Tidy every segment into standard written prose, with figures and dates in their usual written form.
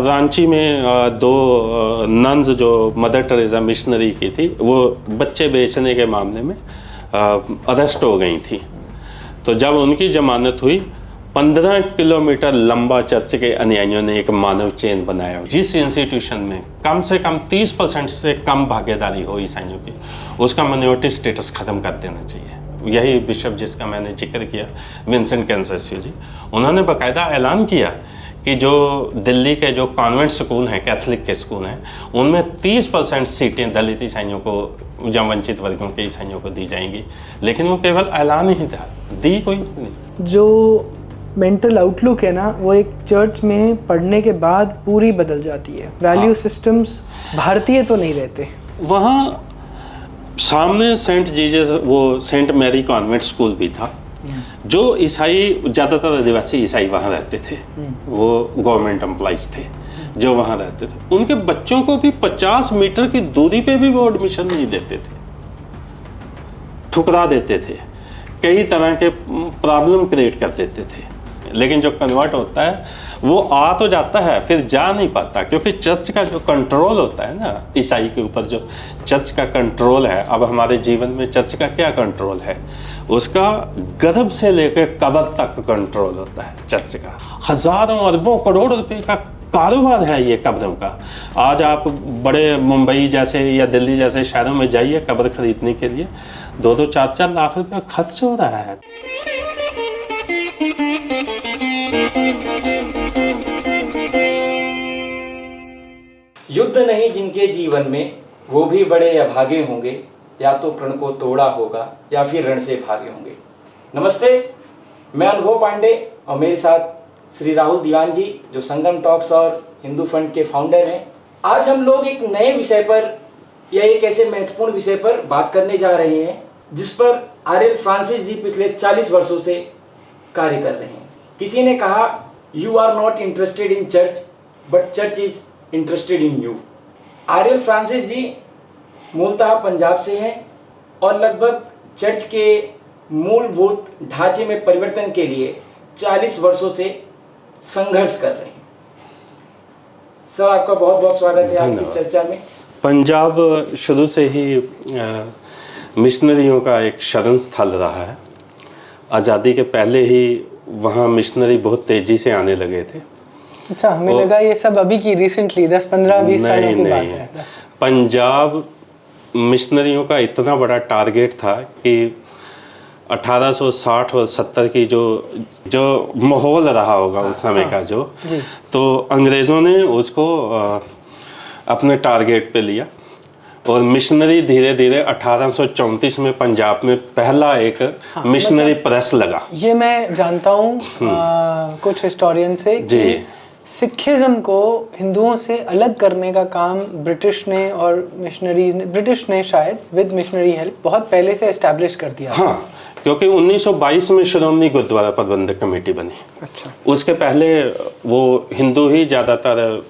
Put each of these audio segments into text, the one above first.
रांची में दो नन्स जो मदर टेरेसा मिशनरी की थी, वो बच्चे बेचने के मामले में अरेस्ट हो गई थी। तो जब उनकी जमानत हुई, 15 किलोमीटर लंबा चर्च के अनुयायियों ने एक मानव चेन बनाया। जिस इंस्टीट्यूशन में कम से कम 30% से कम भागीदारी हो ईसाइयों की, उसका माइनॉरिटी स्टेटस खत्म कर देना चाहिए। यही बिशप जिसका मैंने जिक्र किया, विंसेंट कैंसेसियो जी, उन्होंने बाकायदा ऐलान किया कि जो दिल्ली के जो कॉन्वेंट स्कूल हैं, कैथलिक के स्कूल हैं, उनमें 30% सीटें दलित ईसाइयों को या वंचित वर्गों के ईसाइयों को दी जाएंगी। लेकिन वो केवल ऐलान ही था, दी कोई नहीं। जो मेंटल आउटलुक है ना, वो एक चर्च में पढ़ने के बाद पूरी बदल जाती है। वैल्यू सिस्टम्स भारतीय तो नहीं रहते वहाँ। सामने सेंट जीजस, वो सेंट मैरी कॉन्वेंट स्कूल भी था। जो ईसाई, ज़्यादातर आदिवासी ईसाई वहाँ रहते थे, वो गवर्नमेंट एम्प्लॉइज थे जो वहाँ रहते थे। उनके बच्चों को भी 50 मीटर की दूरी पे भी वो एडमिशन नहीं देते थे, ठुकरा देते थे, कई तरह के प्रॉब्लम क्रिएट कर देते थे। लेकिन जो कन्वर्ट होता है वो आ तो जाता है, फिर जा नहीं पाता, क्योंकि चर्च का जो कंट्रोल होता है ना ईसाई के ऊपर, जो चर्च का कंट्रोल है। अब हमारे जीवन में चर्च का क्या कंट्रोल है? उसका गर्भ से लेकर कब्र तक कंट्रोल होता है चर्च का। हजारों अरबों करोड़ रुपए का कारोबार है ये कब्रों का। आज आप बड़े मुंबई जैसे या दिल्ली जैसे शहरों में जाइए कब्र खरीदने के लिए, 2-2, 4-4 लाख रुपया खर्च हो रहा है। युद्ध नहीं जिनके जीवन में, वो भी बड़े अभागे होंगे, या तो प्रण को तोड़ा होगा या फिर रण से भागे होंगे। नमस्ते, मैं अनुभव पांडे और मेरे साथ श्री राहुल दीवान जी, जो संगम टॉक्स और हिंदू फंड के फाउंडर हैं। आज हम लोग एक नए विषय पर या एक ऐसे महत्वपूर्ण विषय पर बात करने जा रहे हैं जिस पर आर.एल. फ्रांसिस जी पिछले 40 वर्षों से कार्य कर रहे हैं। किसी ने कहा, you are not interested in church but church is interested in you. R L. Francis ji मूलतः पंजाब से हैं और लगभग चर्च के मूलभूत ढांचे में परिवर्तन के लिए 40 वर्षों से संघर्ष कर रहे हैं। सर, आपका बहुत बहुत स्वागत है आज की चर्चा में। पंजाब शुरू से ही मिशनरियों का एक शरण स्थल रहा है। आज़ादी के पहले ही वहाँ मिशनरी बहुत तेज़ी से आने लगे थे। अच्छा, हमें लगा ये सब अभी की रिसेंटली 10, 15, 20 सालों की बात है। पंजाब मिशनरियों का इतना बड़ा टारगेट था कि 1860 और 70 की जो माहौल रहा होगा उस समय का जो, तो अंग्रेज़ों ने उसको अपने टारगेट पे लिया और मिशनरी धीरे धीरे 1834 में पंजाब में पहला एक मिशनरी प्रेस लगा। ये मैं जानता हूँ कुछ हिस्टोरियन से कि सिखिज्म को हिंदुओं से अलग करने का काम ब्रिटिश ने और मिशनरीज ने, ब्रिटिश ने शायद विद मिशनरी हेल्प बहुत पहले से एस्टैब्लिश कर दिया। हाँ, क्योंकि 1922 में श्रोमणी गुरुद्वारा प्रबंधक कमेटी बनी। अच्छा, उसके पहले वो हिंदू ही ज़्यादातर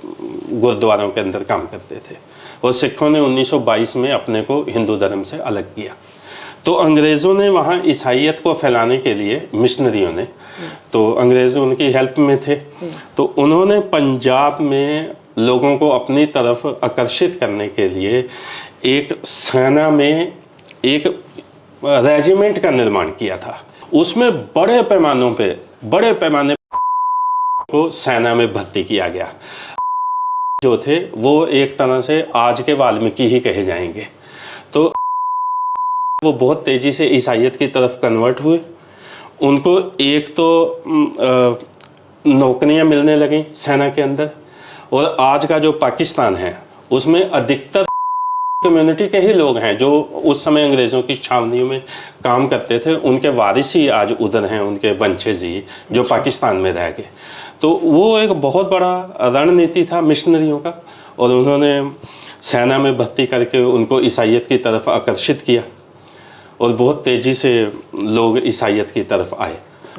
गुरुद्वारों के अंदर काम करते थे और सिखों ने 1922 में अपने को हिंदू धर्म से अलग किया। तो अंग्रेज़ों ने वहाँ ईसाइयत को फैलाने के लिए, मिशनरियों ने, तो अंग्रेज़ उनकी हेल्प में थे, तो उन्होंने पंजाब में लोगों को अपनी तरफ आकर्षित करने के लिए एक सेना में एक रेजिमेंट का निर्माण किया था। उसमें बड़े पैमाने को सेना में भर्ती किया गया। जो थे वो एक तरह से आज के वाल्मीकि ही कहे जाएंगे। तो वो बहुत तेज़ी से ईसाइयत की तरफ कन्वर्ट हुए। उनको एक तो नौकरियां मिलने लगीं सेना के अंदर, और आज का जो पाकिस्तान है उसमें अधिकतर कम्युनिटी के ही लोग हैं जो उस समय अंग्रेज़ों की छावनियों में काम करते थे। उनके वारिस ही आज उधर हैं, उनके वंशज ही जो पाकिस्तान में रह गए। तो वो एक बहुत बड़ा रणनीति था मिशनरियों का, और उन्होंने सेना में भर्ती करके उनको ईसाइयत की तरफ आकर्षित किया और बहुत तेज़ी से लोग ईसाइयत की तरफ आए।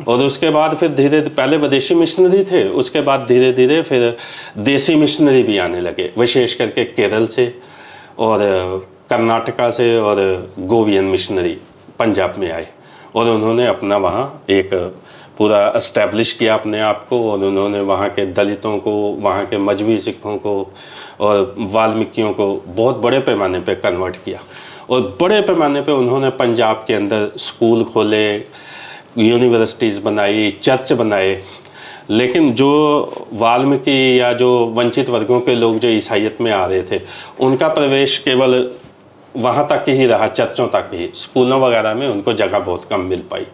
और उसके बाद फिर धीरे, पहले विदेशी मिशनरी थे, उसके बाद धीरे धीरे फिर देसी मिशनरी भी आने लगे, विशेष करके केरल से और कर्नाटका से, और गोवियन मिशनरी पंजाब में आए और उन्होंने अपना वहाँ एक पूरा एस्टेब्लिश किया अपने आप को, और उन्होंने वहाँ के दलितों को, वहाँ के मजहबी सिखों को और वाल्मीकियों को बहुत बड़े पैमाने पे कन्वर्ट किया। और बड़े पैमाने पे उन्होंने पंजाब के अंदर स्कूल खोले, यूनिवर्सिटीज़ बनाई, चर्च बनाए। लेकिन जो वाल्मीकि या जो वंचित वर्गों के लोग जो ईसाइयत में आ रहे थे, उनका प्रवेश केवल वहाँ तक ही रहा, चर्चों तक ही। स्कूलों वगैरह में उनको जगह बहुत कम मिल पाई,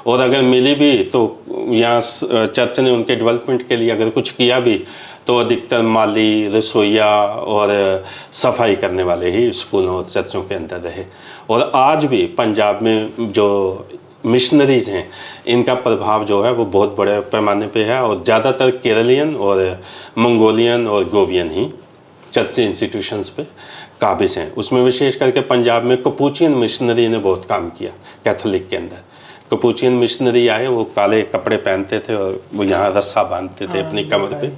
और अगर मिली भी तो यहाँ चर्च ने उनके डेवलपमेंट के लिए अगर कुछ किया भी तो अधिकतर माली, रसोइया और सफाई करने वाले ही स्कूलों और चर्चों के अंदर रहे। और आज भी पंजाब में जो मिशनरीज हैं, इनका प्रभाव जो है वो बहुत बड़े पैमाने पे है, और ज़्यादातर केरलियन और मंगोलियन और गोवियन ही चर्च इंस्टीट्यूशंस पे काबिज हैं। उसमें विशेष करके पंजाब में कपूचियन मिशनरी ने बहुत काम किया कैथोलिक के अंदर। कपूचियन मिशनरी आए, वो काले कपड़े पहनते थे और वो यहाँ रस्सा बांधते थे अपनी कमर पे,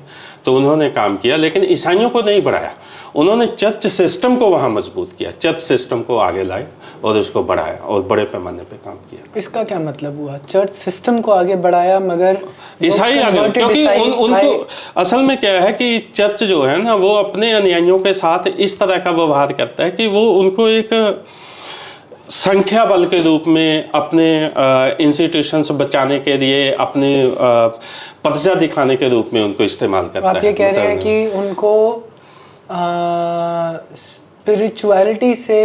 तो उन्होंने काम किया। लेकिन ईसाइयों को नहीं बढ़ाया, उन्होंने चर्च सिस्टम को वहाँ मजबूत किया, चर्च सिस्टम को आगे लाए और उसको बढ़ाया और बड़े पैमाने पे काम किया। इसका क्या मतलब हुआ? चर्च सिस्टम को आगे बढ़ाया मगर ईसाई आगे, क्योंकि उनको असल में क्या है कि चर्च जो है ना, वो अपने अनुयायियों के साथ इस तरह का व्यवहार करता है कि वो उनको एक संख्या बल के रूप में अपने इंस्टीट्यूशंस बचाने के लिए, अपने पर्चा दिखाने के रूप में उनको इस्तेमाल करता है। आप ये कह रहे हैं कि उनको स्पिरिचुअलिटी से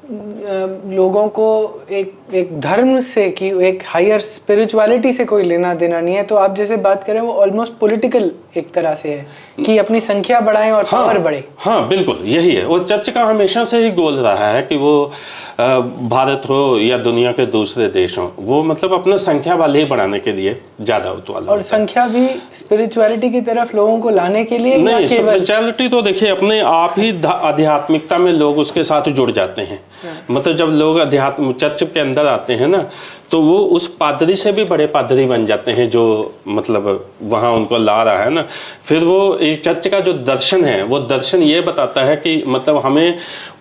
लोगों को एक धर्म से, कि एक हायर स्पिरिचुअलिटी से कोई लेना देना नहीं है। तो आप जैसे बात करें वो ऑलमोस्ट पॉलिटिकल एक तरह से है कि अपनी संख्या बढ़ाएं और पावर बढ़े। हाँ बिल्कुल यही है। और चर्च का हमेशा से ही गोल रहा है कि वो भारत हो या दुनिया के दूसरे देश हों, वो मतलब अपना संख्या बल ही बढ़ाने के लिए ज़्यादा उतवाला। और संख्या भी स्पिरिचुअलिटी की तरफ लोगों को लाने के लिए नहीं, स्पिरिचुअलिटी तो देखिए अपने आप ही आध्यात्मिकता में लोग उसके साथ जुड़ जाते हैं। मतलब जब लोग अध्यात्म चर्च के अंदर आते हैं ना, तो वो उस पादरी से भी बड़े पादरी बन जाते हैं जो मतलब वहाँ उनको ला रहा है ना। फिर वो एक चर्च का जो दर्शन है, वो दर्शन ये बताता है कि मतलब हमें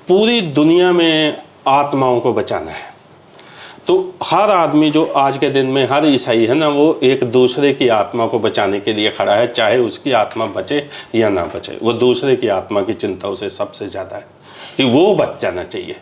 पूरी दुनिया में आत्माओं को बचाना है। तो हर आदमी जो आज के दिन में, हर ईसाई है ना, वो एक दूसरे की आत्मा को बचाने के लिए खड़ा है, चाहे उसकी आत्मा बचे या ना बचे। वो दूसरे की आत्मा की चिंता उसे सबसे ज़्यादा है कि वो बच जाना चाहिए।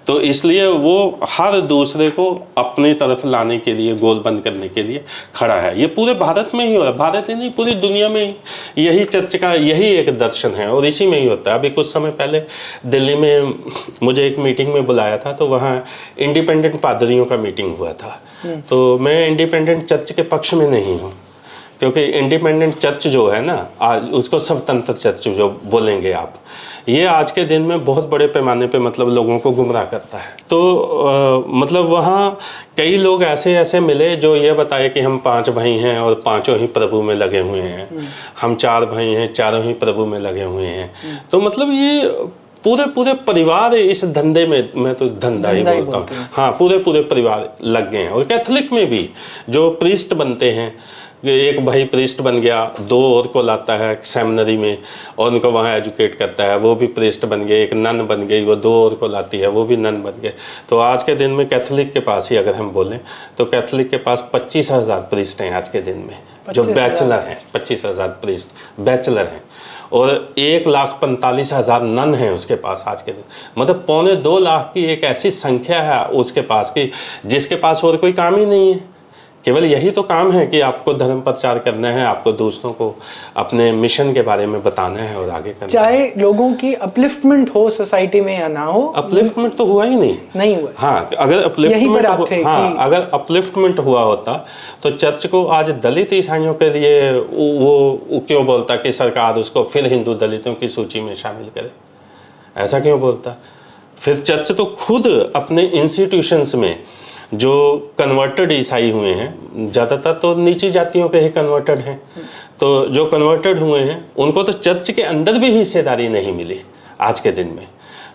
तो इसलिए वो हर दूसरे को अपनी तरफ लाने के लिए, गोल बंद करने के लिए खड़ा है। ये पूरे भारत में ही हो रहा है, भारत ही नहीं पूरी दुनिया में ही यही चर्च का यही एक दर्शन है और इसी में ही होता है। अभी कुछ समय पहले दिल्ली में मुझे एक मीटिंग में बुलाया था, तो वहाँ इंडिपेंडेंट पादरियों का मीटिंग हुआ था। तो मैं इंडिपेंडेंट चर्च के पक्ष में नहीं हूँ, क्योंकि इंडिपेंडेंट चर्च जो है ना, आज उसको स्वतंत्र चर्च जो बोलेंगे आप, ये आज के दिन में बहुत बड़े पैमाने पे मतलब लोगों को गुमराह करता है। तो मतलब वहाँ कई लोग ऐसे मिले जो ये बताए कि हम 5 भाई हैं और 5 ही प्रभु में लगे हुए हैं, हम 4 भाई हैं, 4 ही प्रभु में लगे हुए हैं। तो मतलब ये पूरे परिवार इस धंधे में, मैं तो धंधा ही बोलता हूँ, हाँ पूरे परिवार लग गए हैं। और कैथोलिक में भी जो प्रीस्ट बनते हैं, एक भाई प्रीस्ट बन गया, 2 और को लाता है सेमिनरी में और उनको वहाँ एजुकेट करता है, वो भी प्रीस्ट बन गए। एक नन बन गई, वो 2 और को लाती है, वो भी नन बन गए। तो आज के दिन में कैथोलिक के पास ही अगर हम बोलें तो कैथोलिक के पास 25,000 प्रीस्ट हैं आज के दिन में, जो बैचलर हैं। 25,000 प्रीस्ट बैचलर हैं और 1,45,000 नन हैं उसके पास आज के दिन। मतलब 1.25 लाख की एक ऐसी संख्या है उसके पास कि जिसके पास और कोई काम ही नहीं है। केवल यही तो काम है कि आपको धर्म प्रचार करना है, आपको दूसरों को अपने मिशन के बारे में बताना है और आगे करना चाहे है। लोगों की अपलिफ्टमेंट हो सोसाइटी में या ना हो, अपलिफ्टमेंट तो हुआ ही नहीं हुआ। हाँ, अगर अगर अपलिफ्टमेंट हुआ होता तो चर्च को आज दलित ईसाइयों के लिए वो क्यों बोलता कि सरकार उसको फिर हिंदू दलितों की सूची में शामिल करे? ऐसा क्यों बोलता? फिर चर्च तो खुद अपने इंस्टीट्यूशंस में जो कन्वर्टेड ईसाई हुए हैं, ज़्यादातर तो नीची जातियों के ही कन्वर्टेड हैं, तो जो कन्वर्टेड हुए हैं उनको तो चर्च के अंदर भी हिस्सेदारी नहीं मिली आज के दिन में।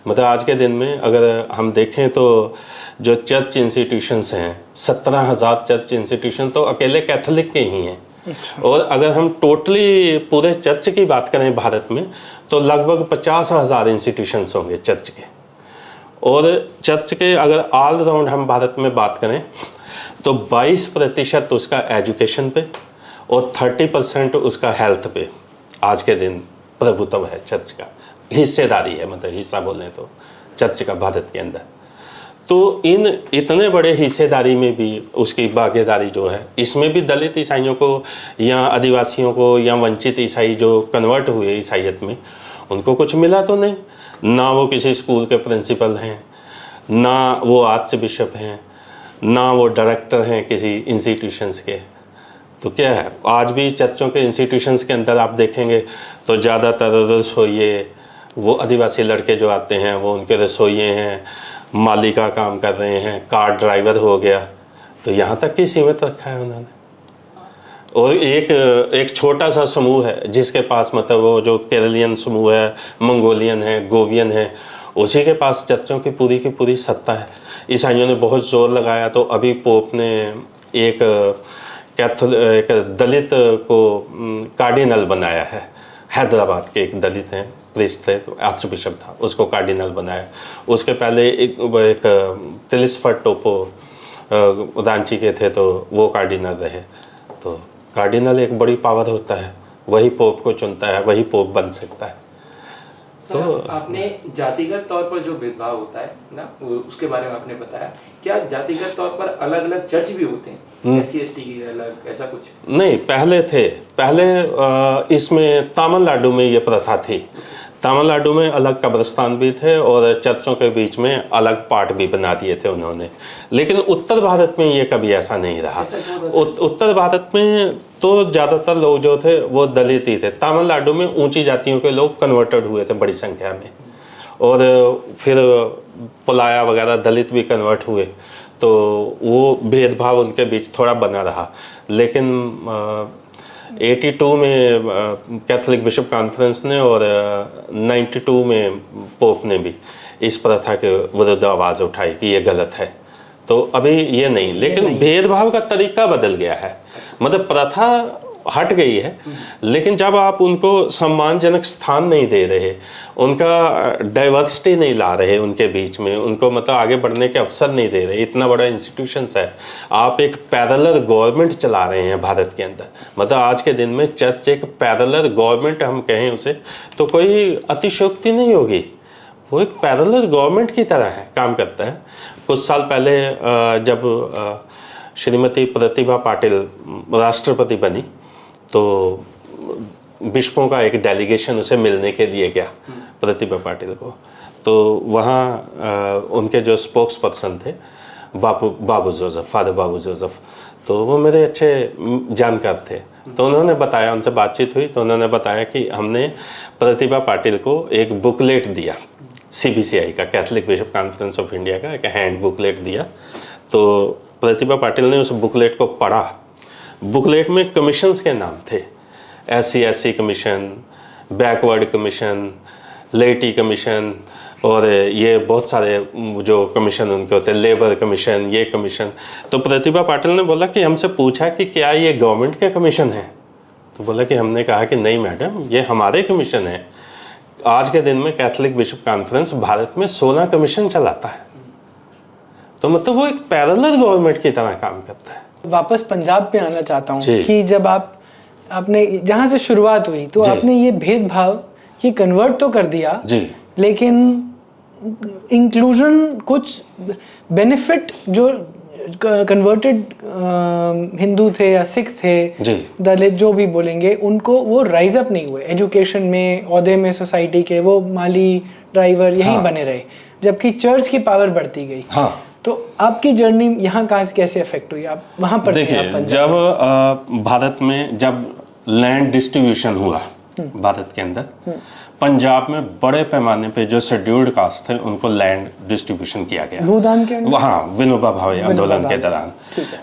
मतलब आज के दिन में अगर हम देखें तो जो चर्च इंस्टीट्यूशंस हैं, 17,000 चर्च इंस्टीट्यूशन तो अकेले कैथोलिक के ही हैं। अच्छा। और अगर हम टोटली पूरे चर्च की बात करें भारत में तो लगभग 50,000 इंस्टीट्यूशंस होंगे चर्च के। और चर्च के अगर ऑल राउंड हम भारत में बात करें तो 22% उसका एजुकेशन पे और 30% उसका हेल्थ पे आज के दिन प्रभुत्व है चर्च का, हिस्सेदारी है, मतलब हिस्सा बोलें तो चर्च का भारत के अंदर। तो इन इतने बड़े हिस्सेदारी में भी उसकी भागीदारी जो है, इसमें भी दलित ईसाइयों को या आदिवासियों को या वंचित ईसाई जो कन्वर्ट हुए ईसाइयत में, उनको कुछ मिला तो नहीं। ना वो किसी स्कूल के प्रिंसिपल हैं, ना वो आर्च बिशप हैं, ना वो डायरेक्टर हैं किसी इंस्टीट्यूशंस के। तो क्या है, आज भी चर्चों के इंस्टीट्यूशंस के अंदर आप देखेंगे तो ज़्यादातर रसोइये, वो आदिवासी लड़के जो आते हैं वो उनके रसोइये हैं, माली का काम कर रहे हैं, कार ड्राइवर हो गया। तो यहाँ तक कि सीमित रखा है उन्होंने। और एक छोटा सा समूह है जिसके पास, मतलब वो जो केरलियन समूह है, मंगोलियन है, गोवियन है, उसी के पास चर्चों की पूरी सत्ता है। ईसाइयों ने बहुत जोर लगाया तो अभी पोप ने एक दलित को कार्डिनल बनाया है। हैदराबाद के एक दलित हैं, प्रिस्ट थे, तो आर्च बिशप था, उसको कार्डिनल बनाया। उसके पहले एक तिलिस्फर टोपो रांची के थे, तो वो कार्डिनल रहे। तो कार्डिनल एक बड़ी पावर होता है, वही पोप को चुनता है, वही पोप बन सकता है। तो आपने जातिगत तौर पर जो भेदभाव होता है ना, उसके बारे में आपने बताया। क्या जातिगत तौर पर अलग अलग चर्च भी होते हैं, SC/ST की अलग, ऐसा कुछ? नहीं, पहले इसमें तमिलनाडु में ये प्रथा थी। तमिलनाडु में अलग कब्रिस्तान भी थे और चर्चों के बीच में अलग पार्ट भी बना दिए थे उन्होंने। लेकिन उत्तर भारत में ये कभी ऐसा नहीं रहा। उत्तर भारत में तो ज़्यादातर लोग जो थे वो दलित ही थे। तमिलनाडु में ऊंची जातियों के लोग कन्वर्टेड हुए थे बड़ी संख्या में, और फिर पुलाया वगैरह दलित भी कन्वर्ट हुए, तो वो भेदभाव उनके बीच थोड़ा बना रहा। लेकिन 82 में कैथोलिक बिशप कॉन्फ्रेंस ने और 92 में पोप ने भी इस प्रथा के विरुद्ध आवाज़ उठाई कि ये गलत है। तो अभी ये नहीं, लेकिन भेदभाव का तरीका बदल गया है। मतलब प्रथा हट गई है, लेकिन जब आप उनको सम्मानजनक स्थान नहीं दे रहे, उनका डाइवर्सिटी नहीं ला रहे उनके बीच में, उनको मतलब आगे बढ़ने के अवसर नहीं दे रहे। इतना बड़ा इंस्टीट्यूशंस है, आप एक पैरेलल गवर्नमेंट चला रहे हैं भारत के अंदर। मतलब आज के दिन में चर्च एक पैरेलल गवर्नमेंट हम कहें उसे, तो कोई अतिशयोक्ति नहीं होगी। वो एक पैरेलल गवर्नमेंट की तरह है, काम करता है। कुछ साल पहले जब श्रीमती प्रतिभा पाटिल राष्ट्रपति बनी, तो बिशपों का एक डेलीगेशन उसे मिलने के लिए गया, प्रतिभा पाटिल को। तो वहाँ उनके जो स्पोक्स पर्सन थे बाबू जोसेफ, फादर बाबू जोसेफ, तो वो मेरे अच्छे जानकार थे। तो उन्होंने बताया, उनसे बातचीत हुई तो उन्होंने बताया कि हमने प्रतिभा पाटिल को एक बुकलेट दिया, CBCI का, Catholic bishop conference of India का एक हैंड बुकलेट दिया। तो प्रतिभा पाटिल ने उस बुकलेट को पढ़ा। बुकलेट में कमीशंस के नाम थे, SC/SC कमीशन, बैकवर्ड कमीशन, लेटी कमीशन, और ये बहुत सारे जो कमीशन उनके होते हैं, लेबर कमीशन, ये कमीशन। तो प्रतिभा पाटिल ने बोला कि हमसे पूछा कि क्या ये गवर्नमेंट के कमीशन है? तो बोला कि हमने कहा कि नहीं मैडम, ये हमारे कमीशन है। आज के दिन में कैथोलिक बिशप कॉन्फ्रेंस भारत में 16 कमीशन चलाता है। तो मतलब वो एक पैरेलल गवर्नमेंट की तरह काम करता है। वापस पंजाब पे आना चाहता हूँ कि जब आपने जहाँ से शुरुआत हुई, तो आपने ये भेदभाव ये कन्वर्ट तो कर दिया जी, लेकिन इंक्लूजन कुछ बेनिफिट जो कन्वर्टेड हिंदू थे या सिख थे, दलित जो भी बोलेंगे, उनको वो राइज अप नहीं हुए एजुकेशन में, ओहदे में सोसाइटी के, वो माली ड्राइवर यहीं बने रहे, जबकि चर्च की पावर बढ़ती गई। तो आपकी जर्नी यहाँ कहाँ से कैसे अफेक्ट हुई? आप वहाँ पर देखिए, जब भारत में जब लैंड डिस्ट्रीब्यूशन हुआ भारत के अंदर, पंजाब में बड़े पैमाने पे जो शेड्यूल्ड कास्ट थे उनको लैंड डिस्ट्रीब्यूशन किया गया, भूदान के, हाँ, विनोबा भावे आंदोलन के दौरान।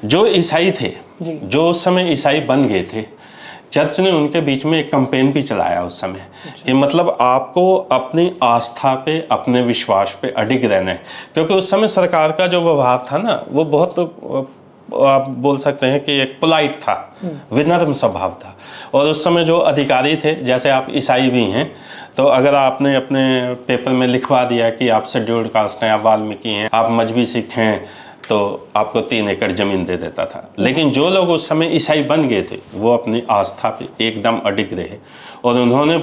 जो ईसाई थे, जो उस समय ईसाई बन गए थे, चर्च ने उनके बीच में एक कैंपेन भी चलाया उस समय कि मतलब आपको अपनी आस्था पे, अपने विश्वास पे अडिग रहना है। क्योंकि उस समय सरकार का जो व्यवहार था ना, वो बहुत, आप बोल सकते हैं कि एक पोलाइट था, विनम्र स्वभाव था। और उस समय जो अधिकारी थे, जैसे आप ईसाई भी हैं, तो अगर आपने अपने पेपर में लिखवा दिया कि आप शेड्यूल्ड कास्ट हैं, आप वाल्मीकि हैं, आप मजहबी सिख हैं, तो आपको 3 एकड़ ज़मीन दे देता था। लेकिन जो लोग उस समय ईसाई बन गए थे वो अपनी आस्था पे एकदम अडिग रहे और उन्होंने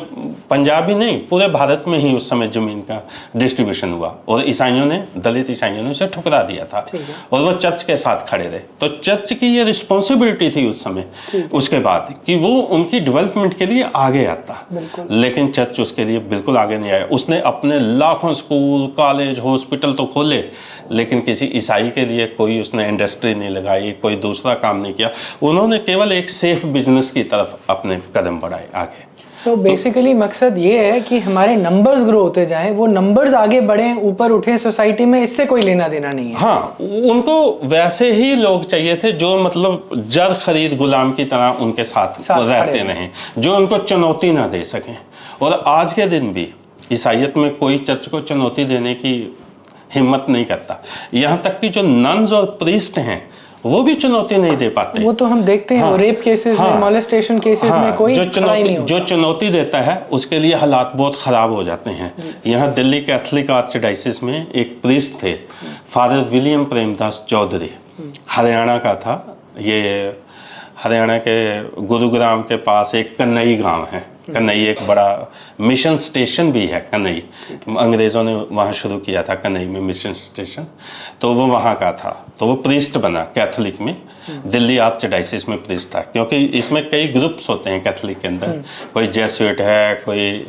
पंजाब ही नहीं पूरे भारत में ही उस समय ज़मीन का डिस्ट्रीब्यूशन हुआ और ईसाइयों ने, दलित ईसाइयों ने उसे ठुकरा दिया था और वो चर्च के साथ खड़े रहे। तो चर्च की ये रिस्पॉन्सिबिलिटी थी उस समय उसके बाद कि वो उनकी डेवलपमेंट के लिए आगे आता, लेकिन चर्च उसके लिए बिल्कुल आगे नहीं आया। उसने अपने लाखों स्कूल, कॉलेज, हॉस्पिटल तो खोले, लेकिन किसी ईसाई के लिए कोई उसने इंडस्ट्री नहीं लगाई, कोई दूसरा काम नहीं किया। उन्होंने केवल एक सेफ बिजनेस की तरफ अपने कदम बढ़ाए आगे। तो बेसिकली मकसद ये है कि हमारे नंबर्स ग्रो होते जाएं, वो नंबर्स आगे बढ़ें, ऊपर उठे सोसाइटी में, इससे कोई लेना देना नहीं है। हाँ, उनको वैसे ही लोग चाहिए थे जो मतलब जर खरीद गुलाम की तरह उनके साथ रहते रहें, जो उनको चुनौती ना दे सकें। और आज के दिन भी ईसाइयत में कोई चर्च को चुनौती देने की हिम्मत नहीं करता। यहाँ तक कि जो नन्स और प्रीस्ट हैं वो भी चुनौती नहीं दे पाते। वो तो हम देखते हैं, हाँ, रेप केसेस में, मोलेस्टेशन केसेस में कोई जो चुनौती देता है उसके लिए हालात बहुत ख़राब हो जाते हैं। यहाँ दिल्ली कैथोलिक आर्चडाइसिस में एक प्रीस्ट थे, फादर विलियम प्रेमदास चौधरी, हरियाणा का था। ये हरियाणा के गुरुग्राम के पास एक कन्नई गांव है। कन्नई एक बड़ा मिशन स्टेशन भी है। कन्नई अंग्रेज़ों ने वहाँ शुरू किया था, कन्नई में मिशन स्टेशन, तो वो वहाँ का था। तो वो प्रीस्ट बना कैथोलिक में, दिल्ली आर्चडाइसिस में प्रीस्ट था। क्योंकि इसमें कई ग्रुप्स होते हैं कैथोलिक के अंदर, कोई जेसुइट है, कोई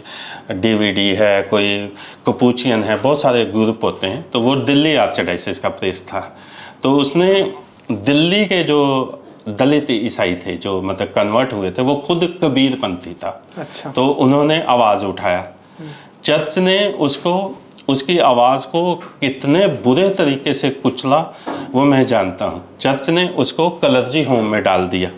डीवीडी है, कोई कपूचियन है, बहुत सारे ग्रुप होते हैं। तो वो दिल्ली आर्चडाइसिस का प्रीस्ट था। तो उसने दिल्ली के जो दलित ईसाई थे जो मतलब कन्वर्ट हुए थे, वो खुद कबीरपंथी था। अच्छा। तो उन्होंने आवाज़ उठाया। चर्च ने उसको, उसकी आवाज़ को कितने बुरे तरीके से कुचला वो मैं जानता हूँ। चर्च ने उसको कलर्जी होम में डाल दिया।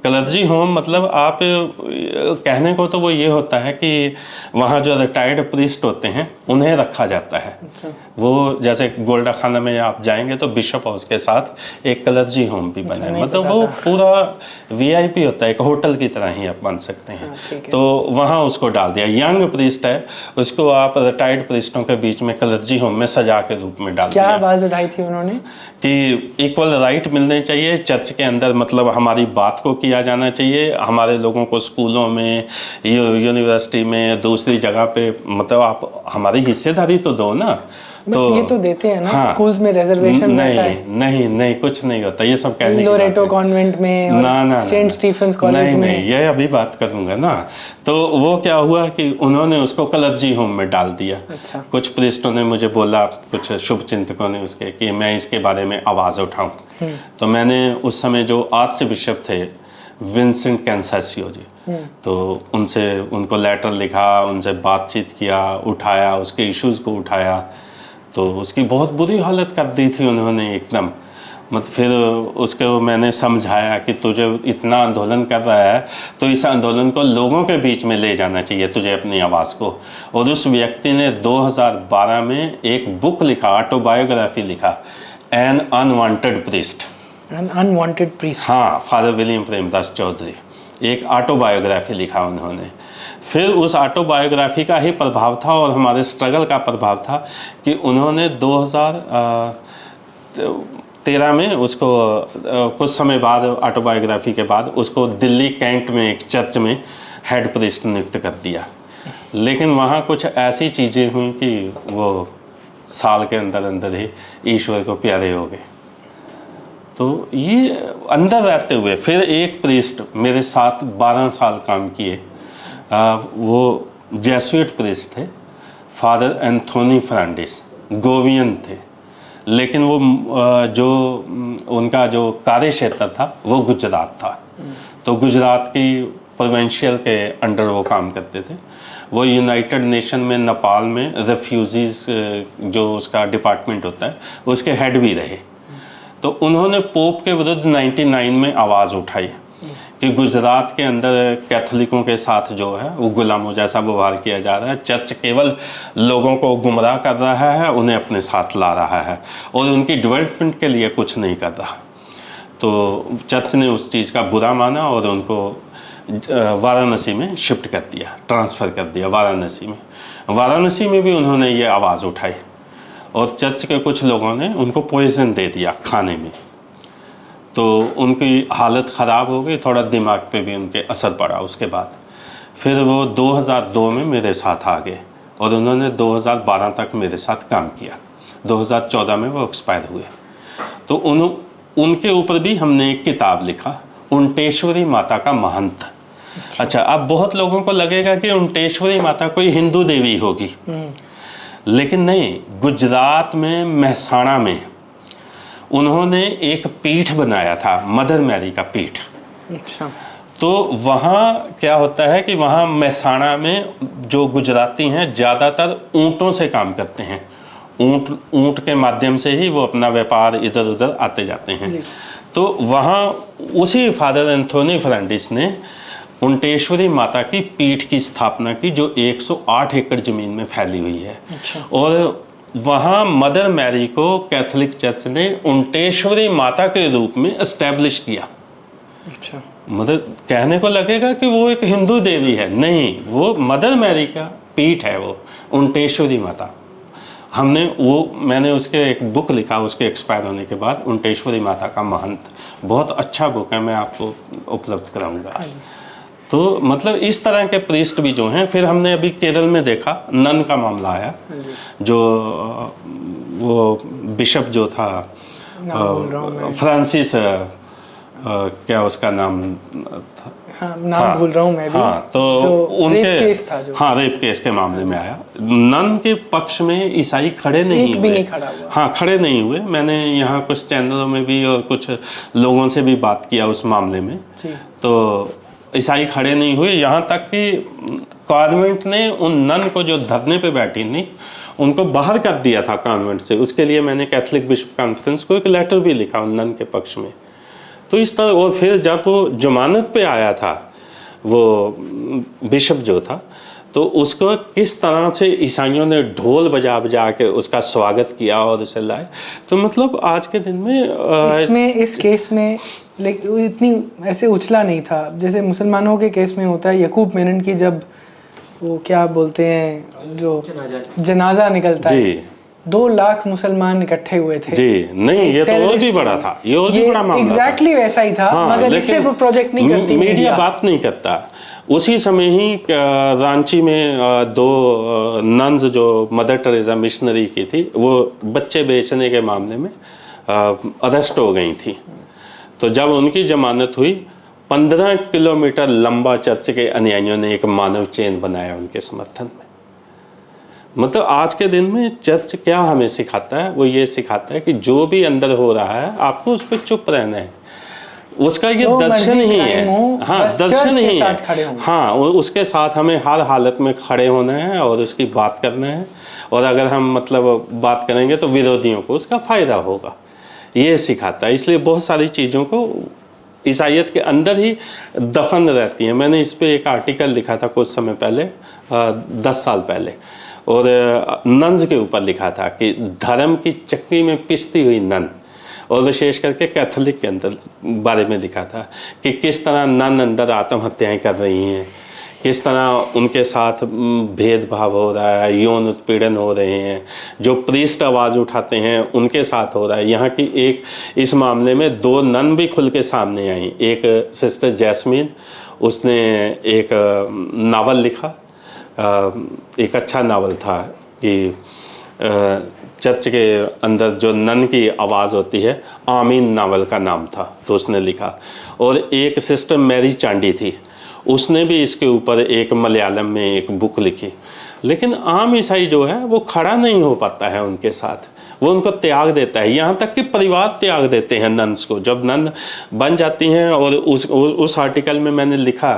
कलर्जी होम मतलब आप कहने को तो वो ये होता है कि वहाँ जो रिटायर्ड प्रीस्ट होते हैं उन्हें रखा जाता है। अच्छा। वो जैसे गोल्डा खाना में आप जाएंगे तो बिशप हाउस के साथ एक कलर्जी होम भी बना है। मतलब वो पूरा वीआईपी होता है, एक होटल की तरह ही आप मान सकते हैं। तो वहाँ उसको डाल दिया। यंग प्रीस्ट है, उसको आप रिटायर्ड प्रीस्टों के बीच में कलर्जी होम में सजा के रूप में डाल दिया। क्या आवाज़ उठाई थी उन्होंने? कि इक्वल राइट मिलने चाहिए चर्च के अंदर, मतलब हमारी बात को किया जाना चाहिए। हमारे लोगों को स्कूलों में, यूनिवर्सिटी में, दूसरी जगह पे, मतलब आप हमारी हिस्सेदारी तो दो ना। तो ये तो देते हैं ना। हाँ, स्कूल्स में रिजर्वेशन नहीं कुछ नहीं होता। ये सब कहने की बात है। लोरेटो कॉन्वेंट में और सेंट स्टीफेंस कॉलेज में। नहीं, ये अभी बात करूंगा ना। तो वो क्या हुआ कि उन्होंने उसको कलर्जी होम में डाल दिया। अच्छा। कुछ प्रीस्टों ने मुझे बोला, कुछ शुभ चिंतकों ने उसके, कि मैं इसके बारे में आवाज़ उठाऊं। तो मैंने उस समय जो आर्च बिशप थे विंसेंट कैंसासियो जी, तो उनको लेटर लिखा, उनसे बातचीत किया, उठाया, उसके इश्यूज़ को उठाया। तो उसकी बहुत बुरी हालत कर दी थी उन्होंने एकदम। मतलब फिर उसको मैंने समझाया कि तुझे इतना आंदोलन कर रहा है तो इस आंदोलन को लोगों के बीच में ले जाना चाहिए तुझे, अपनी आवाज़ को। और उस व्यक्ति ने 2012 में एक बुक लिखा, ऑटोबायोग्राफी लिखा, an unwanted priest. An unwanted priest. हाँ, फादर विलियम प्रेमदास चौधरी, एक ऑटोबायोग्राफी लिखा उन्होंने। फिर उस ऑटोबायोग्राफी का ही प्रभाव था और हमारे स्ट्रगल का प्रभाव था कि उन्होंने 2013 में उसको, कुछ समय बाद ऑटोबायोग्राफी के बाद, उसको दिल्ली कैंट में एक चर्च में हेड प्रीस्ट नियुक्त कर दिया। लेकिन वहाँ कुछ ऐसी चीज़ें हुई कि वो साल के अंदर अंदर ही ईश्वर को प्यारे हो गए। तो ये अंदर रहते हुए फिर एक प्रीस्ट मेरे साथ 12 साल काम किए। वो जेसुइट प्रीस्ट थे, फादर एंथोनी फ्रांडिस, गोवियन थे। लेकिन वो जो उनका जो कार्य क्षेत्र था वो गुजरात था। तो गुजरात की प्रोविंशियल के अंडर वो काम करते थे। वो यूनाइटेड नेशन में, नेपाल में रेफ्यूजीज़ जो उसका डिपार्टमेंट होता है उसके हेड भी रहे। तो उन्होंने पोप के विरुद्ध 99 में आवाज़ उठाई कि गुजरात के अंदर कैथोलिकों के साथ जो है वो गुलामों जैसा व्यवहार किया जा रहा है। चर्च केवल लोगों को गुमराह कर रहा है, उन्हें अपने साथ ला रहा है और उनकी डेवलपमेंट के लिए कुछ नहीं कर रहा। तो चर्च ने उस चीज़ का बुरा माना और उनको वाराणसी में शिफ्ट कर दिया, ट्रांसफ़र कर दिया वाराणसी में। वाराणसी में भी उन्होंने ये आवाज़ उठाई और चर्च के कुछ लोगों ने उनको पॉइजन दे दिया खाने में, तो उनकी हालत ख़राब हो गई, थोड़ा दिमाग पे भी उनके असर पड़ा। उसके बाद फिर वो 2002 में मेरे साथ आ गए और उन्होंने 2012 तक मेरे साथ काम किया। 2014 में वो एक्सपायर हुए। तो उनके ऊपर भी हमने एक किताब लिखा, उनटेश्वरी माता का महंत। अच्छा, अब बहुत लोगों को लगेगा कि उनटेश्वरी माता कोई हिंदू देवी होगी, लेकिन नहीं। गुजरात में महसाणा में उन्होंने एक पीठ बनाया था, मदर मैरी का पीठ। अच्छा। तो वहाँ क्या होता है कि वहाँ महसाणा में जो गुजराती हैं ज़्यादातर ऊँटों से काम करते हैं। ऊँट के माध्यम से ही वो अपना व्यापार इधर उधर आते जाते हैं। तो वहाँ उसी फादर एंथोनी फर्नांडिस ने उनटेश्वरी माता की पीठ की स्थापना की, जो 108 एकड़ ज़मीन में फैली हुई है। अच्छा। और वहाँ मदर मैरी को कैथोलिक चर्च ने उनटेश्वरी माता के रूप में एस्टेब्लिश किया। अच्छा। मतलब कहने को लगेगा कि वो एक हिंदू देवी है, नहीं, वो मदर मैरी का पीठ है, वो उनटेश्वरी माता। मैंने उसके एक बुक लिखा उसके एक्सपायर होने के बाद, उनटेश्वरी माता का महंत। बहुत अच्छा बुक है, मैं आपको उपलब्ध कराऊंगा। तो मतलब इस तरह के प्रीस्ट भी जो हैं। फिर हमने अभी केरल में देखा, नन का मामला आया, जो वो बिशप जो था फ्रांसिस, क्या उसका नाम था? हाँ, नाम भूल रहा हूँ मैं भी। हाँ, तो उनके रेप केस था जो। हाँ, रेप केस के मामले में आया। नन के पक्ष में ईसाई खड़े नहीं हुए, भी नहीं खड़ा हुआ। हाँ, खड़े नहीं हुए। मैंने यहाँ कुछ चैनलों में भी और कुछ लोगों से भी बात किया उस मामले में। तो ईसाई खड़े नहीं हुए, यहाँ तक कि कॉन्वेंट ने उन नन को जो धरने पे बैठी थी उनको बाहर कर दिया था कॉन्वेंट से। उसके लिए मैंने कैथोलिक बिशप कॉन्फ्रेंस को एक लेटर भी लिखा उन नन के पक्ष में। तो इस तरह। और फिर जब वो जमानत पे आया था वो बिशप जो था, तो उसको किस तरह से ईसाइयों ने ढोल बजा बजा के उसका स्वागत किया और उसे लाए। तो मतलब आज के दिन में इस केस में लेकिन इतनी ऐसे उछला नहीं था जैसे मुसलमानों के केस में होता है। यकूब मेनन की जब वो क्या बोलते हैं, जो जनाजा निकलता है, 2 लाख मुसलमान इकट्ठे हुए थे। जी नहीं, ये तो और भी बड़ा था, ये और भी बड़ा मामला एग्जैक्टली वैसा ही था। हाँ, मगर इससे वो प्रोजेक्ट नहीं करती मीडिया बात नहीं करता। उसी समय ही रांची में 2 नन्स जो मदर टेरेसा मिशनरी की थी, वो बच्चे बेचने के मामले में अरेस्ट हो गई थी। तो जब उनकी जमानत हुई, 15 किलोमीटर लंबा चर्च के अनुयायियों ने एक मानव चेन बनाया उनके समर्थन में। मतलब आज के दिन में चर्च क्या हमें सिखाता है, वो ये सिखाता है कि जो भी अंदर हो रहा है आपको उस पर चुप रहना है। उसका ये दर्शन ही है। हाँ, दर्शन ही है। हाँ, उसके साथ हमें हर हालत में खड़े होना है और उसकी बात करना है। और अगर हम मतलब बात करेंगे तो विरोधियों को उसका फ़ायदा होगा, ये सिखाता है। इसलिए बहुत सारी चीज़ों को ईसाइयत के अंदर ही दफन रहती हैं। मैंने इस पर एक आर्टिकल लिखा था कुछ समय पहले, 10 साल पहले, और नन्स के ऊपर लिखा था कि धर्म की चक्की में पिसती हुई नन, और विशेष करके कैथोलिक के अंदर बारे में लिखा था कि किस तरह नन अंदर आत्महत्याएं कर रही हैं, किस तरह उनके साथ भेदभाव हो रहा है, यौन उत्पीड़न हो रहे हैं, जो प्रीस्ट आवाज़ उठाते हैं उनके साथ हो रहा है। यहाँ की एक इस मामले में 2 नन भी खुल के सामने आई। एक सिस्टर जैस्मीन, उसने एक नावल लिखा, एक अच्छा नावल था कि चर्च के अंदर जो नन की आवाज़ होती है, आमीन नावल का नाम था, तो उसने लिखा। और एक सिस्टर मैरी चांडी थी, उसने भी इसके ऊपर एक मलयालम में एक बुक लिखी। लेकिन आम ईसाई जो है वो खड़ा नहीं हो पाता है उनके साथ, वो उनको त्याग देता है। यहाँ तक कि परिवार त्याग देते हैं नन्स को जब नन बन जाती हैं। और उस आर्टिकल में मैंने लिखा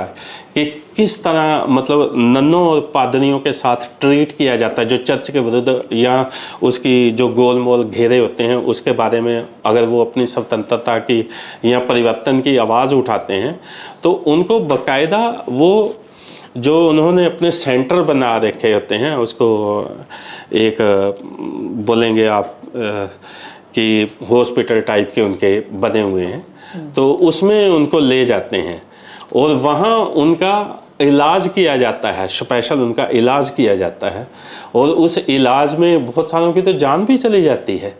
कि किस तरह मतलब नन्नों और पादरियों के साथ ट्रीट किया जाता है जो चर्च के विरुद्ध या उसकी जो गोल मोल घेरे होते हैं उसके बारे में अगर वो अपनी स्वतंत्रता की या परिवर्तन की आवाज़ उठाते हैं तो उनको बाकायदा वो जो उन्होंने अपने सेंटर बना रखे होते हैं, उसको एक बोलेंगे आप कि हॉस्पिटल टाइप के उनके बने हुए हैं, तो उसमें उनको ले जाते हैं और वहाँ उनका इलाज किया जाता है, स्पेशल उनका इलाज किया जाता है, और उस इलाज में बहुत सारों की तो जान भी चली जाती है।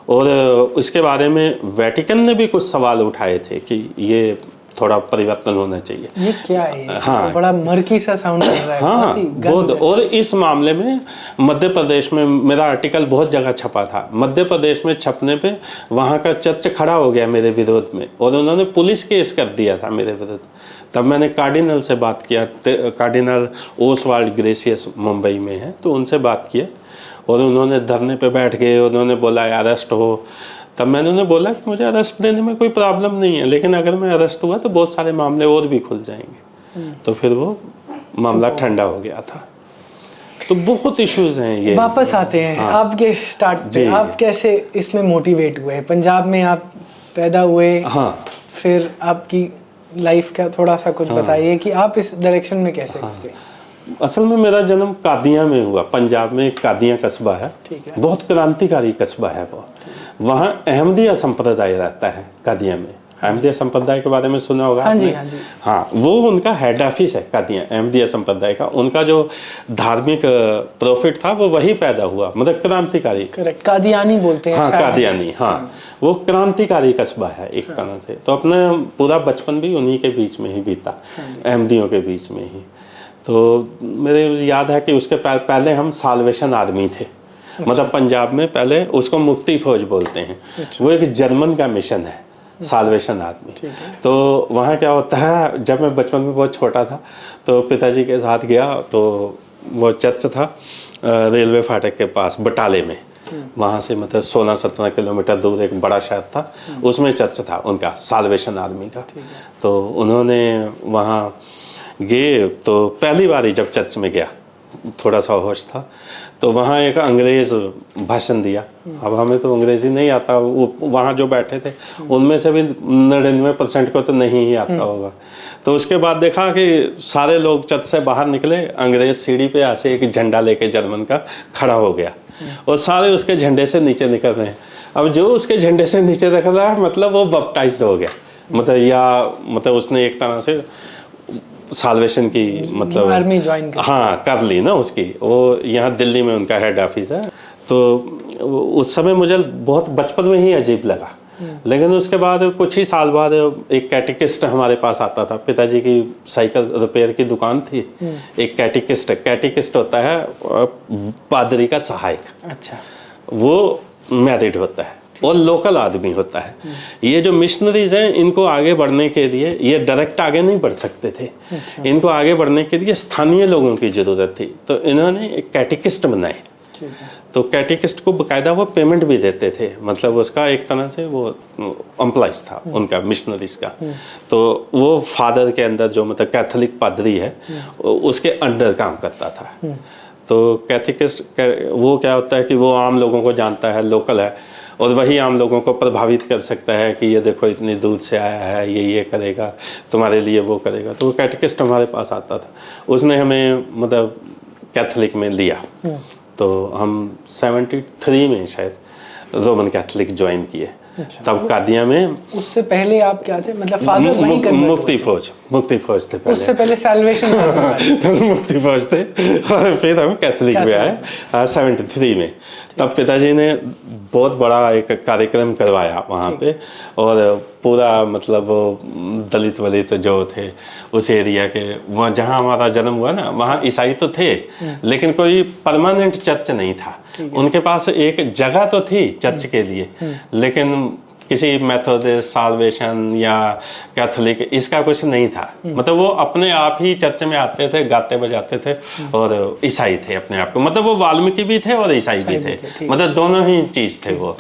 और इसके बारे में वेटिकन ने भी कुछ सवाल उठाए थे कि ये थोड़ा परिवर्तन होना चाहिए। ये क्या है? हाँ, तो बड़ा मर्की सा साउंड कर रहा है। हाँ, बहुत ही गंद बहुत। है। और इस मामले में मध्य प्रदेश में मेरा आर्टिकल बहुत जगह छपा था। मध्य प्रदेश में छपने पे वहाँ का चर्च खड़ा हो गया मेरे विरोध में, और उन्होंने पुलिस केस कर दिया था मेरे विरुद्ध। तब मैंने कार्डिनल से बात किया, कार्डिनल ओसवाल्ड ग्रेसियस मुंबई में है, तो उनसे बात किया, और उन्होंने धरने पे बैठ गए, उन्होंने बोला अरेस्ट हो। तब मैंने उन्हें बोला कि मुझे अरेस्ट देने में कोई प्रॉब्लम नहीं है, लेकिन अगर मैं अरेस्ट हुआ तो बहुत सारे मामले और भी खुल जाएंगे। तो फिर वो मामला ठंडा हो गया था। तो बहुत इश्यूज हैं ये। वापस आते हैं आपके स्टार्ट पे। आप कैसे इसमें मोटिवेट हुए? पंजाब में आप पैदा हुए, हाँ, फिर आपकी लाइफ का थोड़ा सा कुछ बताइए कि आप इस डायरेक्शन में कैसे घुसे? असल में मेरा जन्म कादियां में हुआ। पंजाब में एक कादियां कस्बा है, ठीक है। बहुत क्रांतिकारी कस्बा है वो। वहाँ अहमदिया संप्रदाय रहता है कादियां में। अहमदिया संप्रदाय के बारे में सुना होगा हाँ जी, आपने? हाँ जी। हाँ, वो उनका हेड ऑफिस है कादियां, अहमदिया संप्रदाय का। उनका जो धार्मिक प्रॉफिट था वो वही पैदा हुआ, मतलब क्रांतिकारी। करेक्ट, कादियानी बोलते हैं हाँ, शायद। कादियानी, हाँ, वो क्रांतिकारी कस्बा है एक तरह से। तो अपना पूरा बचपन भी उन्हीं के बीच में ही बीता, अहमदियों के बीच में ही। तो मेरे याद है कि उसके पहले हम साल्वेशन आर्मी थे। मतलब पंजाब में पहले उसको मुक्ति फौज बोलते हैं। वो एक जर्मन का मिशन है, साल्वेशन आर्मी। तो वहाँ क्या होता है, जब मैं बचपन में बहुत छोटा था तो पिताजी के साथ गया, तो वो चर्च था रेलवे फाटक के पास बटाले में। वहाँ से मतलब 16-17 किलोमीटर दूर एक बड़ा शहर था, उसमें चर्च था उनका, साल्वेशन आर्मी का। तो उन्होंने वहाँ गए, तो पहली बार ही जब चर्च में गया, थोड़ा सा होश था, तो वहाँ एक अंग्रेज़ भाषण दिया। अब हमें तो अंग्रेज़ी नहीं आता, वो वहाँ जो बैठे थे उनमें से भी 99% को तो नहीं ही आता होगा। तो उसके बाद देखा कि सारे लोग चर्च से बाहर निकले, अंग्रेज़ सीढ़ी पे ऐसे एक झंडा लेके जर्मन का खड़ा हो गया, और सारे उसके झंडे से नीचे निकल रहे हैं। अब जो उसके झंडे से नीचे निकल रहा है, मतलब वो बप्टाइज्ड हो गया, मतलब उसने एक तरह से साल्वेशन की मतलब आर्मी ज्वाइन कर। हाँ, कर ली ना उसकी। वो यहाँ दिल्ली में उनका हेड ऑफिस है। तो उस समय मुझे बहुत बचपन में ही अजीब लगा, लेकिन उसके बाद कुछ ही साल बाद एक कैटेकिस्ट हमारे पास आता था। पिताजी की साइकिल रिपेयर की दुकान थी। एक कैटेकिस्ट होता है पादरी का सहायक। अच्छा। वो मैरिड होता है और लोकल आदमी होता है। ये जो मिशनरीज हैं, इनको आगे बढ़ने के लिए, ये डायरेक्ट आगे नहीं बढ़ सकते थे। इनको आगे बढ़ने के लिए स्थानीय लोगों की ज़रूरत थी, तो इन्होंने एक कैटेकिस्ट बनाए। तो कैटेकिस्ट को बकायदा वो पेमेंट भी देते थे, मतलब उसका एक तरह से वो एम्प्लॉइज था उनका, मिशनरीज का। तो वो फादर के अंदर जो मतलब कैथोलिक पादरी है, उसके अंडर काम करता था। तो कैटेकिस्ट वो क्या होता है कि वो आम लोगों को जानता है, लोकल है, और वही आम लोगों को प्रभावित कर सकता है कि ये देखो इतनी दूर से आया है, ये करेगा तुम्हारे लिए, वो करेगा। तो वो कैटेकिस्ट हमारे पास आता था, उसने हमें मतलब कैथोलिक में लिया। तो हम 73 में शायद रोमन कैथोलिक ज्वाइन किए। तब कादिया में। उससे पहले आप क्या थे, मतलब फादर वहीं मुक्ति फौज थे पहले। उससे पहले सैल्वेशन मुक्ति फौज थे, और फिर हम कैथोलिक में आए 73 में। तब पिताजी ने बहुत बड़ा एक कार्यक्रम करवाया वहाँ पे, और पूरा मतलब दलित वलित जो थे उस एरिया के, वहाँ जहाँ हमारा जन्म हुआ ना, वहाँ ईसाई तो थे, लेकिन कोई परमानेंट चर्च नहीं था। उनके पास एक जगह तो थी चर्च के लिए, लेकिन किसी मेथोडिस्ट, साल्वेशन या कैथोलिक इसका कुछ नहीं था। मतलब वो अपने आप ही चर्च में आते थे, गाते बजाते थे, और ईसाई थे अपने आप को। मतलब वो वाल्मीकि भी थे और ईसाई भी थे, मतलब दोनों ही चीज़ थे वो।